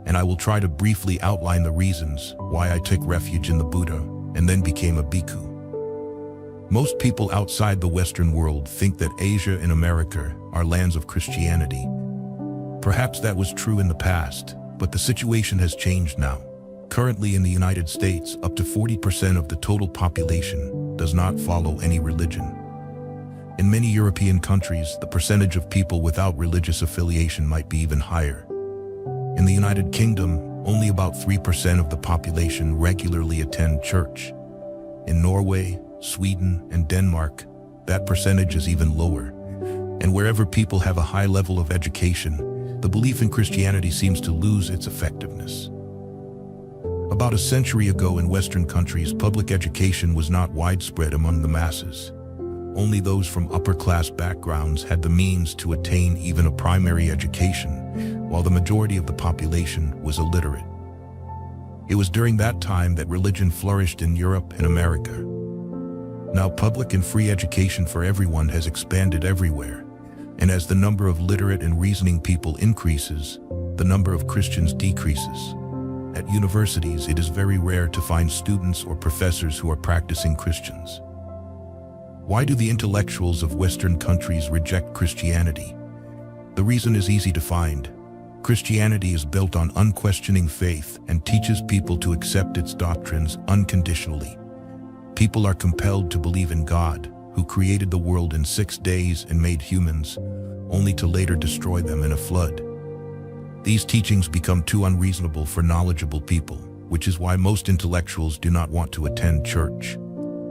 Speaker 2: and I will try to briefly outline the reasons why I took refuge in the Buddha and then became a bhikkhu. Most people outside the Western world think that Asia and America are lands of Christianity. Perhaps that was true in the past, but the situation has changed now. Currently in the United States, up to 40% of the total population does not follow any religion. In many European countries, the percentage of people without religious affiliation might be even higher. In the United Kingdom, only about 3% of the population regularly attend church. In Norway, Sweden, and Denmark, that percentage is even lower. And wherever people have a high level of education, the belief in Christianity seems to lose its effectiveness. About a century ago in Western countries, public education was not widespread among the masses. Only those from upper-class backgrounds had the means to attain even a primary education, while the majority of the population was illiterate. It was during that time that religion flourished in Europe and America. Now public and free education for everyone has expanded everywhere, and as the number of literate and reasoning people increases, the number of Christians decreases. At universities, it is very rare to find students or professors who are practicing Christians. Why do the intellectuals of Western countries reject Christianity? The reason is easy to find. Christianity is built on unquestioning faith and teaches people to accept its doctrines unconditionally. People are compelled to believe in God, who created the world in 6 days and made humans, only to later destroy them in a flood. These teachings become too unreasonable for knowledgeable people, which is why most intellectuals do not want to attend church.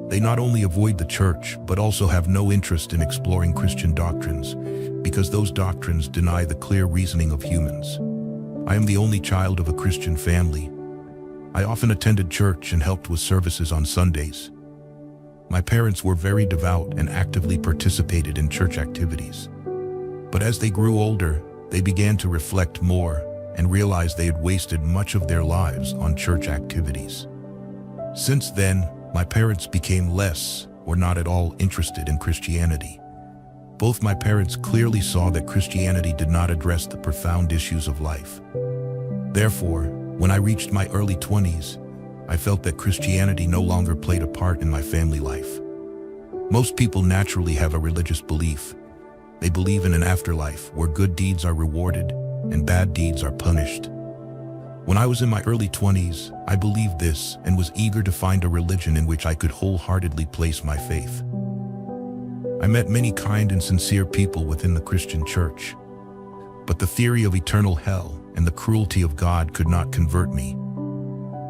Speaker 2: They not only avoid the church, but also have no interest in exploring Christian doctrines, because those doctrines deny the clear reasoning of humans. I am the only child of a Christian family. I often attended church and helped with services on Sundays. My parents were very devout and actively participated in church activities. But as they grew older, they began to reflect more and realized they had wasted much of their lives on church activities. Since then, my parents became less or not at all interested in Christianity. Both my parents clearly saw that Christianity did not address the profound issues of life. Therefore, when I reached my early 20s, I felt that Christianity no longer played a part in my family life. Most people naturally have a religious belief. They believe in an afterlife where good deeds are rewarded and bad deeds are punished. When I was in my early 20s, I believed this and was eager to find a religion in which I could wholeheartedly place my faith. I met many kind and sincere people within the Christian church, but the theory of eternal hell and the cruelty of God could not convert me.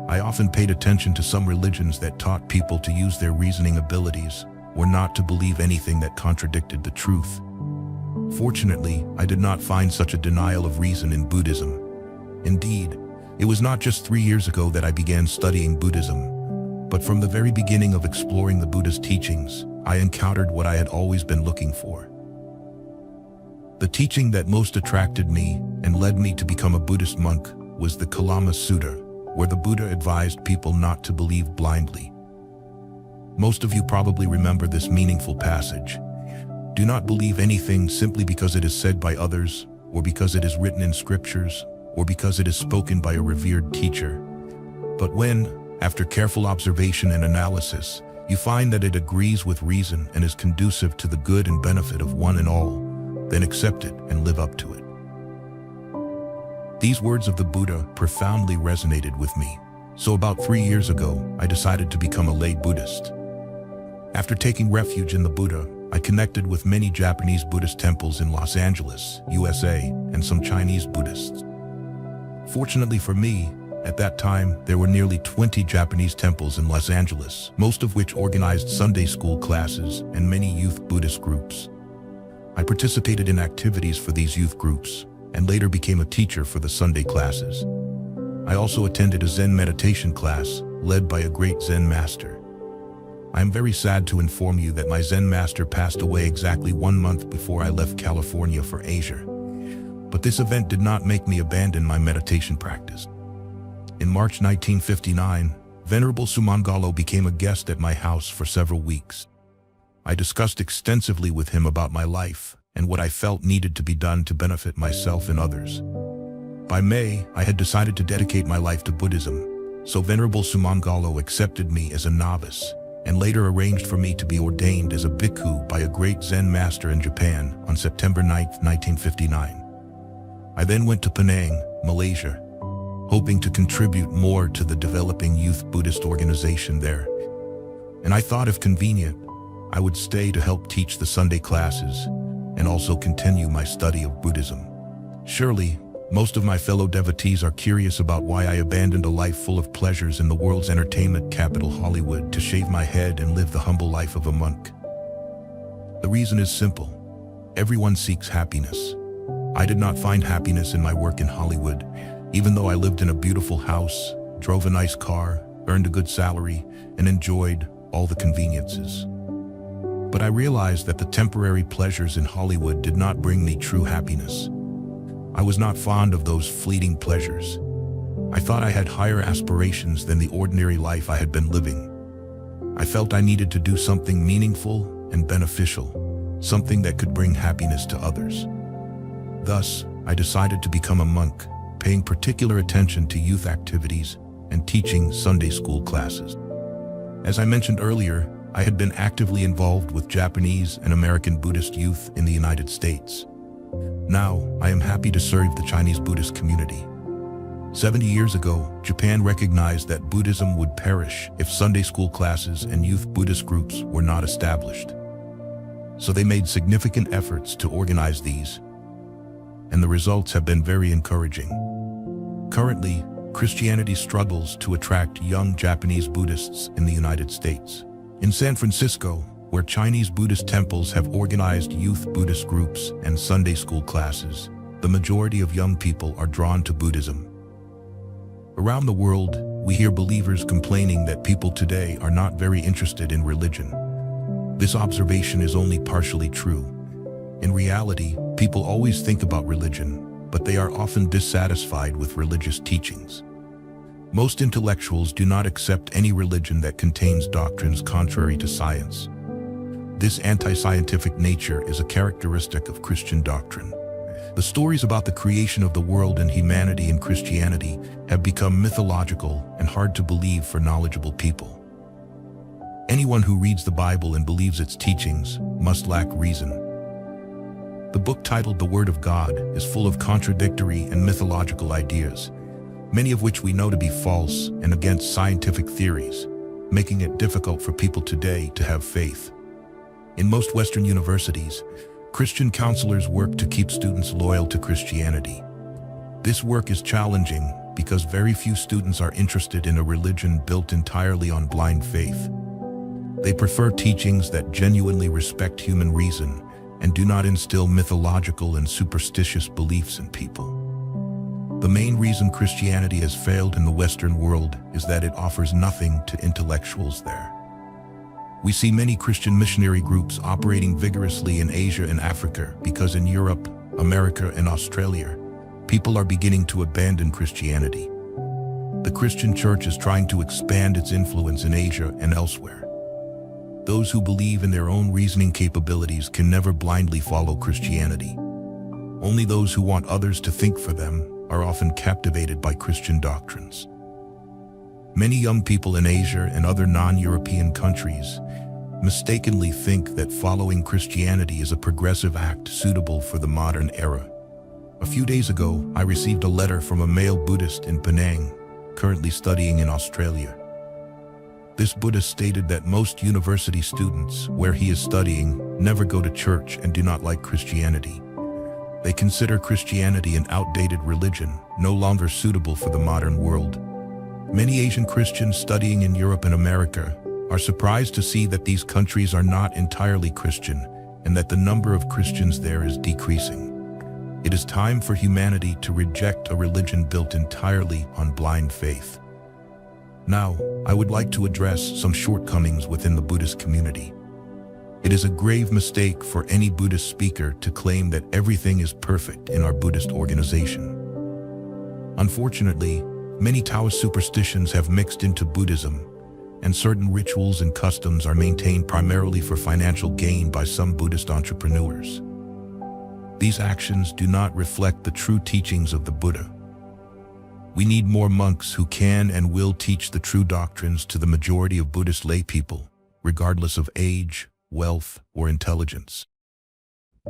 Speaker 2: I often paid attention to some religions that taught people to use their reasoning abilities or not to believe anything that contradicted the truth. Fortunately, I did not find such a denial of reason in Buddhism. Indeed, it was not just 3 years ago that I began studying Buddhism, but from the very beginning of exploring the Buddha's teachings, I encountered what I had always been looking for. The teaching that most attracted me and led me to become a Buddhist monk was the Kalama Sutta, where the Buddha advised people not to believe blindly. Most of you probably remember this meaningful passage. Do not believe anything simply because it is said by others, or because it is written in scriptures, or because it is spoken by a revered teacher. But when, after careful observation and analysis, you find that it agrees with reason and is conducive to the good and benefit of one and all, then accept it and live up to it. These words of the Buddha profoundly resonated with me. So about 3 years ago, I decided to become a lay Buddhist. After taking refuge in the Buddha, I connected with many Japanese Buddhist temples in Los Angeles, USA, and some Chinese Buddhists. Fortunately for me, at that time, there were nearly 20 Japanese temples in Los Angeles, most of which organized Sunday school classes and many youth Buddhist groups. I participated in activities for these youth groups, and later became a teacher for the Sunday classes. I also attended a Zen meditation class led by a great Zen master. I am very sad to inform you that my Zen master passed away exactly 1 month before I left California for Asia. But this event did not make me abandon my meditation practice. In March 1959, Venerable Sumangalo became a guest at my house for several weeks. I discussed extensively with him about my life and what I felt needed to be done to benefit myself and others. By May, I had decided to dedicate my life to Buddhism, so Venerable Sumangalo accepted me as a novice and later arranged for me to be ordained as a bhikkhu by a great Zen master in Japan on September 9, 1959. I then went to Penang, Malaysia, hoping to contribute more to the developing youth Buddhist organization there. And I thought if convenient, I would stay to help teach the Sunday classes and also continue my study of Buddhism. Surely, most of my fellow devotees are curious about why I abandoned a life full of pleasures in the world's entertainment capital Hollywood to shave my head and live the humble life of a monk. The reason is simple. Everyone seeks happiness. I did not find happiness in my work in Hollywood, even though I lived in a beautiful house, drove a nice car, earned a good salary, and enjoyed all the conveniences. But I realized that the temporary pleasures in Hollywood did not bring me true happiness. I was not fond of those fleeting pleasures. I thought I had higher aspirations than the ordinary life I had been living. I felt I needed to do something meaningful and beneficial, something that could bring happiness to others. Thus, I decided to become a monk, paying particular attention to youth activities and teaching Sunday school classes. As I mentioned earlier, I had been actively involved with Japanese and American Buddhist youth in the United States. Now, I am happy to serve the Chinese Buddhist community. 70 years ago, Japan recognized that Buddhism would perish if Sunday school classes and youth Buddhist groups were not established. So they made significant efforts to organize these, and the results have been very encouraging. Currently, Christianity struggles to attract young Japanese Buddhists in the United States. In San Francisco, where Chinese Buddhist temples have organized youth Buddhist groups and Sunday school classes, the majority of young people are drawn to Buddhism. Around the world, we hear believers complaining that people today are not very interested in religion. This observation is only partially true. In reality, people always think about religion, but they are often dissatisfied with religious teachings. Most intellectuals do not accept any religion that contains doctrines contrary to science. This anti-scientific nature is a characteristic of Christian doctrine. The stories about the creation of the world and humanity in Christianity have become mythological and hard to believe for knowledgeable people. Anyone who reads the Bible and believes its teachings must lack reason. The book titled The Word of God is full of contradictory and mythological ideas, many of which we know to be false and against scientific theories, making it difficult for people today to have faith. In most Western universities, Christian counselors work to keep students loyal to Christianity. This work is challenging because very few students are interested in a religion built entirely on blind faith. They prefer teachings that genuinely respect human reason and do not instill mythological and superstitious beliefs in people. The main reason Christianity has failed in the Western world is that it offers nothing to intellectuals there. We see many Christian missionary groups operating vigorously in Asia and Africa because in Europe, America, and Australia, people are beginning to abandon Christianity. The Christian church is trying to expand its influence in Asia and elsewhere. Those who believe in their own reasoning capabilities can never blindly follow Christianity. Only those who want others to think for them are often captivated by Christian doctrines. Many young people in Asia and other non-European countries mistakenly think that following Christianity is a progressive act suitable for the modern era. A few days ago, I received a letter from a male Buddhist in Penang, currently studying in Australia. This Buddhist stated that most university students, where he is studying, never go to church and do not like Christianity. They consider Christianity an outdated religion, no longer suitable for the modern world. Many Asian Christians studying in Europe and America are surprised to see that these countries are not entirely Christian and that the number of Christians there is decreasing. It is time for humanity to reject a religion built entirely on blind faith. Now, I would like to address some shortcomings within the Buddhist community. It is a grave mistake for any Buddhist speaker to claim that everything is perfect in our Buddhist organization. Unfortunately, many Taoist superstitions have mixed into Buddhism, and certain rituals and customs are maintained primarily for financial gain by some Buddhist entrepreneurs. These actions do not reflect the true teachings of the Buddha. We need more monks who can and will teach the true doctrines to the majority of Buddhist lay people, regardless of age, wealth, or intelligence.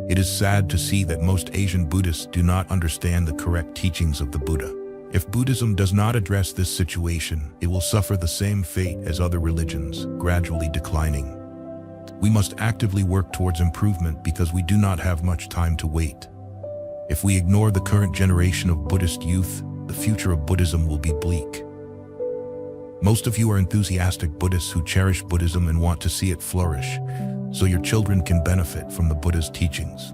Speaker 2: It is sad to see that most Asian Buddhists do not understand the correct teachings of the Buddha. If Buddhism does not address this situation, it will suffer the same fate as other religions, gradually declining. We must actively work towards improvement because we do not have much time to wait. If we ignore the current generation of Buddhist youth, the future of Buddhism will be bleak. Most of you are enthusiastic Buddhists who cherish Buddhism and want to see it flourish, so your children can benefit from the Buddha's teachings.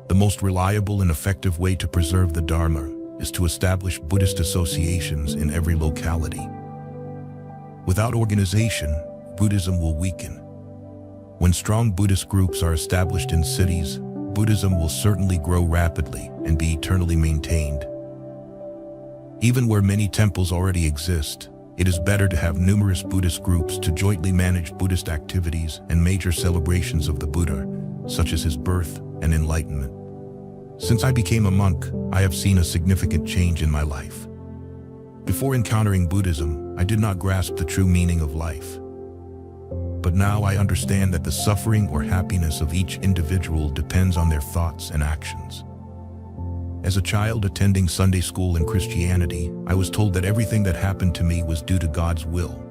Speaker 2: The most reliable and effective way to preserve the Dharma is to establish Buddhist associations in every locality. Without organization, Buddhism will weaken. When strong Buddhist groups are established in cities, Buddhism will certainly grow rapidly and be eternally maintained. Even where many temples already exist, it is better to have numerous Buddhist groups to jointly manage Buddhist activities and major celebrations of the Buddha, such as his birth and enlightenment. Since I became a monk, I have seen a significant change in my life. Before encountering Buddhism, I did not grasp the true meaning of life. But now I understand that the suffering or happiness of each individual depends on their thoughts and actions. As a child attending Sunday school in Christianity, I was told that everything that happened to me was due to God's will.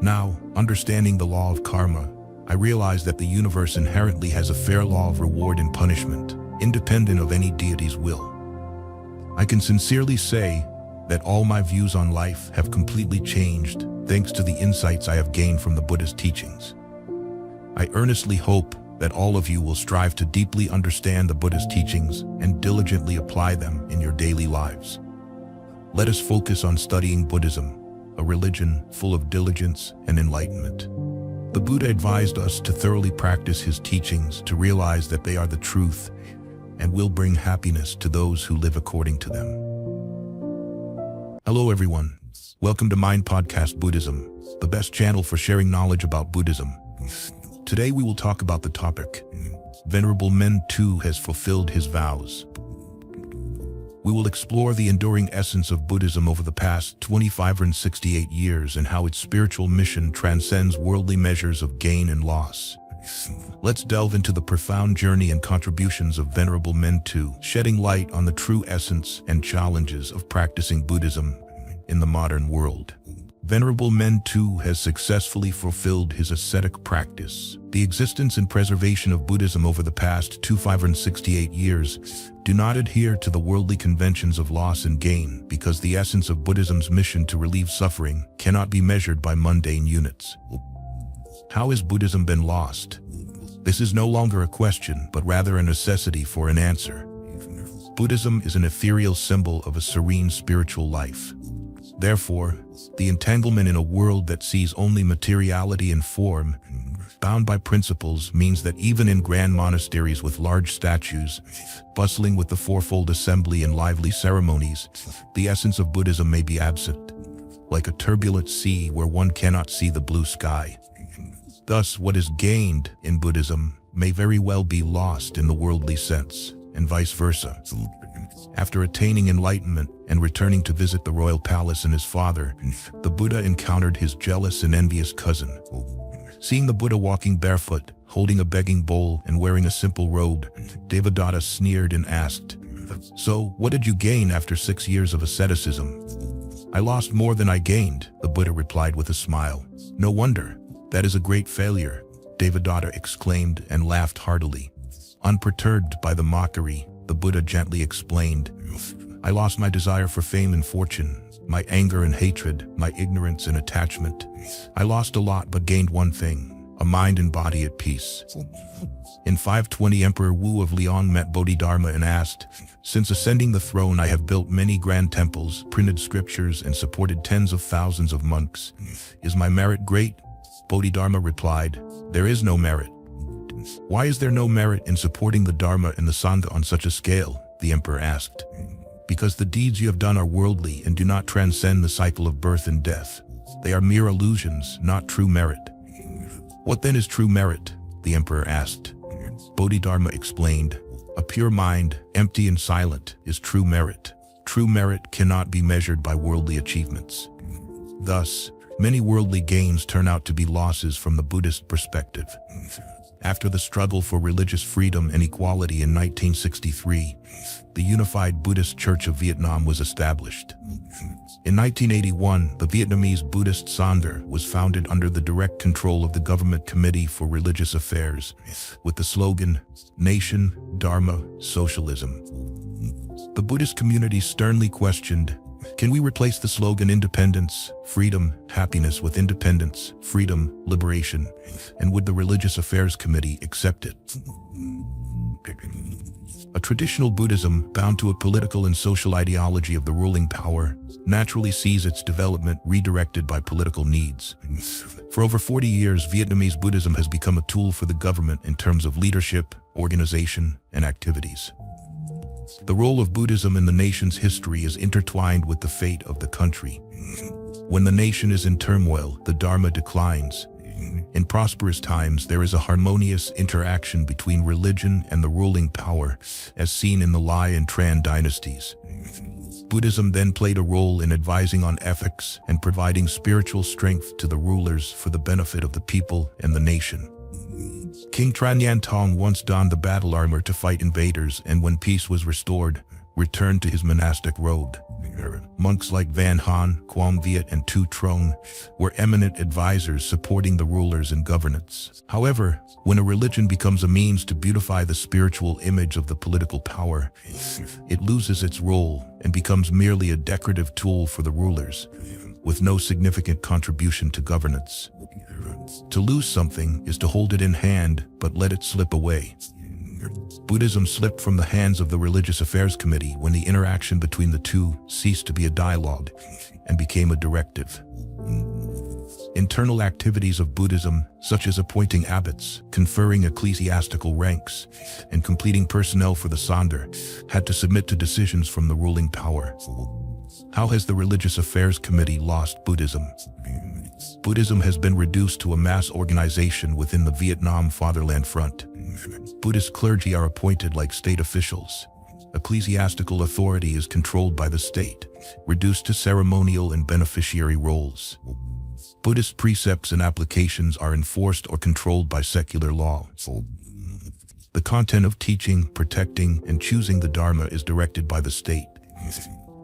Speaker 2: Now, understanding the law of karma, I realize that the universe inherently has a fair law of reward and punishment, independent of any deity's will. I can sincerely say that all my views on life have completely changed thanks to the insights I have gained from the Buddha's teachings. I earnestly hope that all of you will strive to deeply understand the Buddha's teachings and diligently apply them in your daily lives. Let us focus on studying Buddhism, a religion full of diligence and enlightenment. The Buddha advised us to thoroughly practice his teachings to realize that they are the truth and will bring happiness to those who live according to them. Hello everyone, welcome to Mind Podcast Buddhism, the best channel for sharing knowledge about Buddhism. Today we will talk about the topic, Venerable Men too has fulfilled his vows. We will explore the enduring essence of Buddhism over the past 2,568 years and how its spiritual mission transcends worldly measures of gain and loss. Let's delve into the profound journey and contributions of Venerable Men too, shedding light on the true essence and challenges of practicing Buddhism in the modern world. Venerable Men too has successfully fulfilled his ascetic practice. The existence and preservation of Buddhism over the past 2,568 years do not adhere to the worldly conventions of loss and gain because the essence of Buddhism's mission to relieve suffering cannot be measured by mundane units. How has Buddhism been lost? This is no longer a question, but rather a necessity for an answer. Buddhism is an ethereal symbol of a serene spiritual life. Therefore, the entanglement in a world that sees only materiality and form, bound by principles, means that even in grand monasteries with large statues, bustling with the fourfold assembly and lively ceremonies, the essence of Buddhism may be absent, like a turbulent sea where one cannot see the blue sky. Thus, what is gained in Buddhism may very well be lost in the worldly sense, and vice versa. After attaining enlightenment and returning to visit the royal palace and his father, the Buddha encountered his jealous and envious cousin. Seeing the Buddha walking barefoot, holding a begging bowl, and wearing a simple robe, Devadatta sneered and asked, "So, what did you gain after 6 years of asceticism?" "I lost more than I gained," the Buddha replied with a smile. "No wonder. That is a great failure," Devadatta exclaimed and laughed heartily. Unperturbed by the mockery, the Buddha gently explained, "I lost my desire for fame and fortune, my anger and hatred, my ignorance and attachment. I lost a lot but gained one thing, a mind and body at peace." In 520, Emperor Wu of Liang met Bodhidharma and asked, "Since ascending the throne, I have built many grand temples, printed scriptures, and supported tens of thousands of monks. Is my merit great?" Bodhidharma replied, "There is no merit." "Why is there no merit in supporting the Dharma and the Sangha on such a scale?" the emperor asked. "Because the deeds you have done are worldly and do not transcend the cycle of birth and death. They are mere illusions, not true merit." "What then is true merit?" the emperor asked. Bodhidharma explained, A pure mind, empty and silent, is true merit. True merit cannot be measured by worldly achievements. Thus, many worldly gains turn out to be losses from the Buddhist perspective. After the struggle for religious freedom and equality in 1963, the Unified Buddhist Church of Vietnam was established. In 1981, the Vietnamese Buddhist Sangha was founded under the direct control of the Government Committee for Religious Affairs, with the slogan, Nation, Dharma, Socialism. The Buddhist community sternly questioned, can we replace the slogan independence, freedom, happiness with independence, freedom, liberation, and would the Religious Affairs Committee accept it? A traditional Buddhism, bound to a political and social ideology of the ruling power, naturally sees its development redirected by political needs. For over 40 years, Vietnamese Buddhism has become a tool for the government in terms of leadership, organization, and activities. The role of Buddhism in the nation's history is intertwined with the fate of the country. When the nation is in turmoil, the Dharma declines. In prosperous times, there is a harmonious interaction between religion and the ruling power, as seen in the Lai and Tran dynasties. Buddhism then played a role in advising on ethics and providing spiritual strength to the rulers for the benefit of the people and the nation. King Tran Nhan Tong once donned the battle armor to fight invaders, and when peace was restored, returned to his monastic robe. Monks like Van Han, Quang Viet, and Tu Trong were eminent advisors supporting the rulers in governance. However, when a religion becomes a means to beautify the spiritual image of the political power, it loses its role and becomes merely a decorative tool for the rulers, with no significant contribution to governance. To lose something is to hold it in hand, but let it slip away. Buddhism slipped from the hands of the Religious Affairs Committee when the interaction between the two ceased to be a dialogue and became a directive. Internal activities of Buddhism, such as appointing abbots, conferring ecclesiastical ranks, and completing personnel for the Sangha, had to submit to decisions from the ruling power. How has the Religious Affairs Committee lost Buddhism? Buddhism has been reduced to a mass organization within the Vietnam Fatherland Front. Buddhist clergy are appointed like state officials. Ecclesiastical authority is controlled by the state, reduced to ceremonial and beneficiary roles. Buddhist precepts and applications are enforced or controlled by secular law. The content of teaching, protecting, and choosing the Dharma is directed by the state.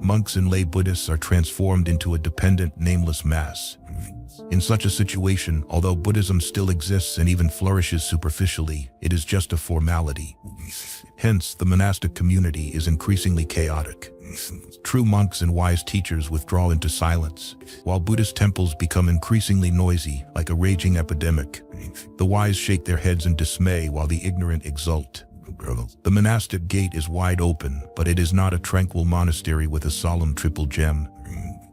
Speaker 2: Monks and lay Buddhists are transformed into a dependent, nameless mass. In such a situation, although Buddhism still exists and even flourishes superficially, it is just a formality. Hence, the monastic community is increasingly chaotic. True monks and wise teachers withdraw into silence, while Buddhist temples become increasingly noisy, like a raging epidemic. The wise shake their heads in dismay while the ignorant exult. The monastic gate is wide open, but it is not a tranquil monastery with a solemn triple gem.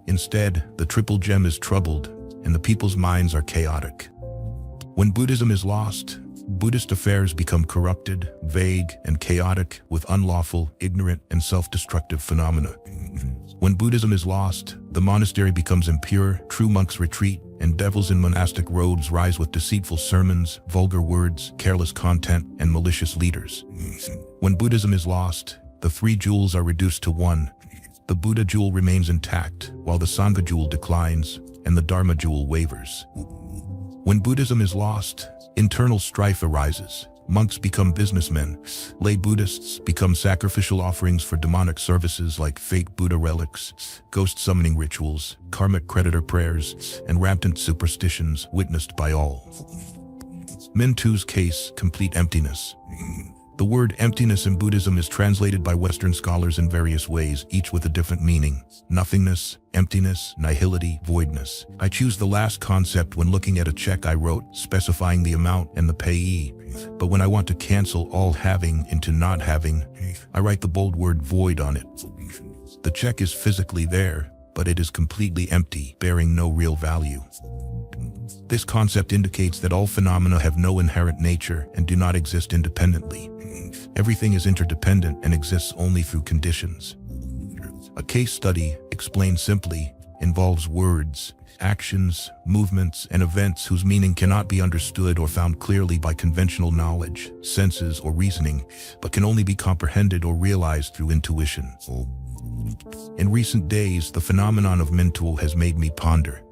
Speaker 2: Instead, the triple gem is troubled, and the people's minds are chaotic. When Buddhism is lost, Buddhist affairs become corrupted, vague, and chaotic, with unlawful, ignorant, and self-destructive phenomena. When Buddhism is lost, the monastery becomes impure, true monks retreat, and devils in monastic robes rise with deceitful sermons, vulgar words, careless content, and malicious leaders. When Buddhism is lost, the three jewels are reduced to one. The Buddha jewel remains intact, while the Sangha jewel declines, and the Dharma jewel wavers. When Buddhism is lost, internal strife arises. Monks become businessmen. Lay Buddhists become sacrificial offerings for demonic services like fake Buddha relics, ghost summoning rituals, karmic creditor prayers, and rampant superstitions witnessed by all. Min Tu's case, complete emptiness. The word emptiness in Buddhism is translated by Western scholars in various ways, each with a different meaning. Nothingness, emptiness, nihility, voidness. I choose the last concept when looking at a check I wrote, specifying the amount and the payee. But when I want to cancel all having into not having, I write the bold word void on it. The check is physically there, but it is completely empty, bearing no real value. This concept indicates that all phenomena have no inherent nature and do not exist independently. Everything is interdependent and exists only through conditions. A case study, explained simply, involves words, actions, movements, and events whose meaning cannot be understood or found clearly by conventional knowledge, senses, or reasoning, but can only be comprehended or realized through intuition. In recent days, the phenomenon of Mintu has made me ponder.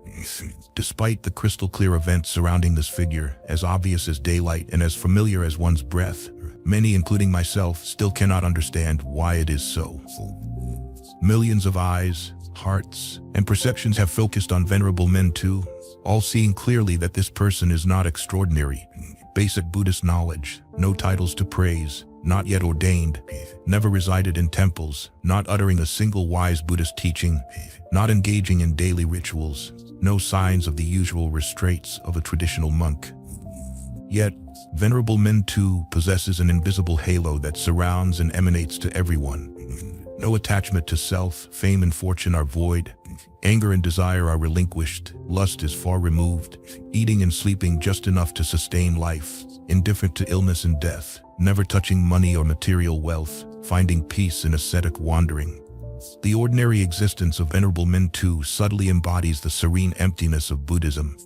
Speaker 2: Despite the crystal-clear events surrounding this figure, as obvious as daylight and as familiar as one's breath, many, including myself, still cannot understand why it is so. Millions of eyes, hearts, and perceptions have focused on Venerable Mintu, all seeing clearly that this person is not extraordinary. Basic Buddhist knowledge, no titles to praise, not yet ordained, never resided in temples, not uttering a single wise Buddhist teaching, not engaging in daily rituals, no signs of the usual restraints of a traditional monk. Yet, Venerable Mintu possesses an invisible halo that surrounds and emanates to everyone. No attachment to self, fame and fortune are void, anger and desire are relinquished, lust is far removed, eating and sleeping just enough to sustain life, indifferent to illness and death, never touching money or material wealth, finding peace in ascetic wandering. The ordinary existence of Venerable Mintu subtly embodies the serene emptiness of Buddhism.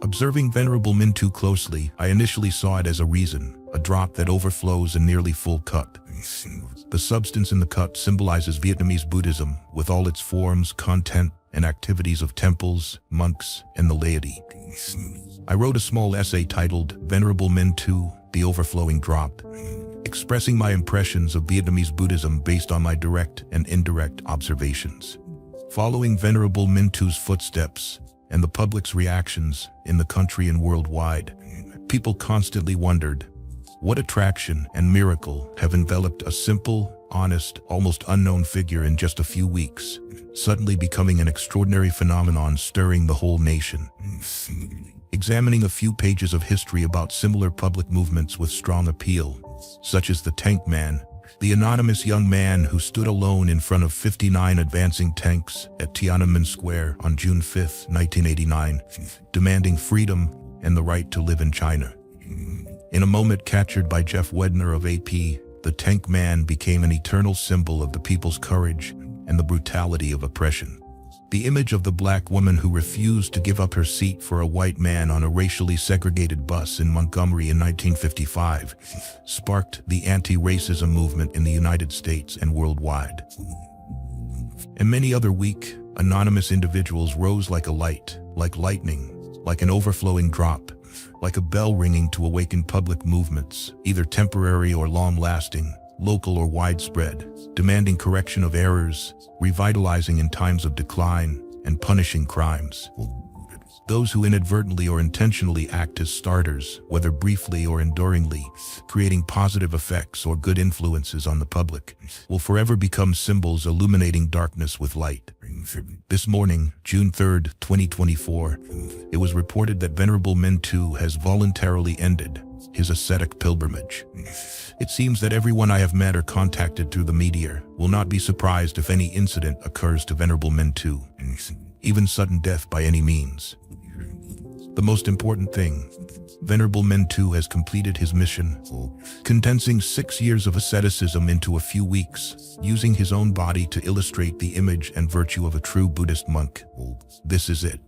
Speaker 2: Observing Venerable Mintu closely, I initially saw it as a reason, a drop that overflows a nearly full cup. The substance in the cup symbolizes Vietnamese Buddhism, with all its forms, content, and activities of temples, monks, and the laity. I wrote a small essay titled Venerable Mintu, The Overflowing Drop, expressing my impressions of Vietnamese Buddhism based on my direct and indirect observations. Following Venerable Mintu's footsteps and the public's reactions in the country and worldwide, people constantly wondered, what attraction and miracle have enveloped a simple, honest, almost unknown figure in just a few weeks, suddenly becoming an extraordinary phenomenon stirring the whole nation? Examining a few pages of history about similar public movements with strong appeal, such as the Tank Man, the anonymous young man who stood alone in front of 59 advancing tanks at Tiananmen Square on June 5, 1989, demanding freedom and the right to live in China. In a moment captured by Jeff Wedner of AP, the Tank Man became an eternal symbol of the people's courage and the brutality of oppression. The image of the black woman who refused to give up her seat for a white man on a racially segregated bus in Montgomery in 1955 sparked the anti-racism movement in the United States and worldwide. And many other weak, anonymous individuals rose like a light, like lightning, like an overflowing drop, like a bell ringing to awaken public movements, either temporary or long-lasting, local or widespread, demanding correction of errors, revitalizing in times of decline, and punishing crimes. Those who inadvertently or intentionally act as starters, whether briefly or enduringly, creating positive effects or good influences on the public, will forever become symbols illuminating darkness with light. This morning, June 3, 2024, it was reported that Venerable Mintu has voluntarily ended his ascetic pilgrimage. It seems that everyone I have met or contacted through the media will not be surprised if any incident occurs to Venerable Mintu, even sudden death by any means. The most important thing, Venerable Mintu has completed his mission, condensing 6 years of asceticism into a few weeks, using his own body to illustrate the image and virtue of a true Buddhist monk. This is it.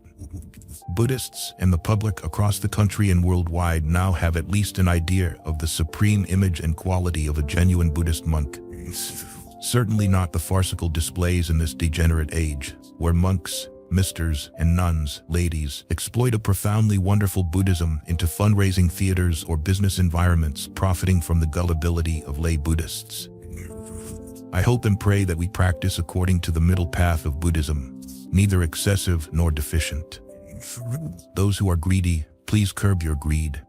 Speaker 2: Buddhists and the public across the country and worldwide now have at least an idea of the supreme image and quality of a genuine Buddhist monk. Certainly not the farcical displays in this degenerate age, where monks, misters, and nuns, ladies, exploit a profoundly wonderful Buddhism into fundraising theaters or business environments, profiting from the gullibility of lay Buddhists. I hope and pray that we practice according to the middle path of Buddhism, neither excessive nor deficient. Those who are greedy, please curb your greed.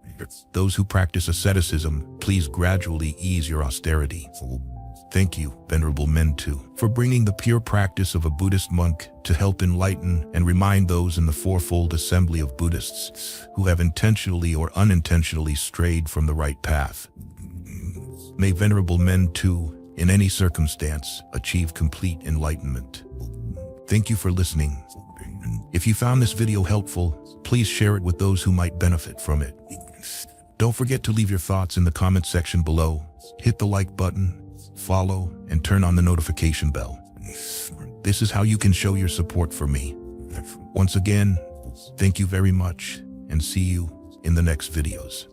Speaker 2: Those who practice asceticism, please gradually ease your austerity. Thank you, Venerable Mintu, for bringing the pure practice of a Buddhist monk to help enlighten and remind those in the fourfold assembly of Buddhists who have intentionally or unintentionally strayed from the right path. May Venerable Mintu, in any circumstance, achieve complete enlightenment. Thank you for listening. If you found this video helpful, please share it with those who might benefit from it. Don't forget to leave your thoughts in the comment section below. Hit the like button, follow, and turn on the notification bell. This is how you can show your support for me. Once again, thank you very much, and see you in the next videos.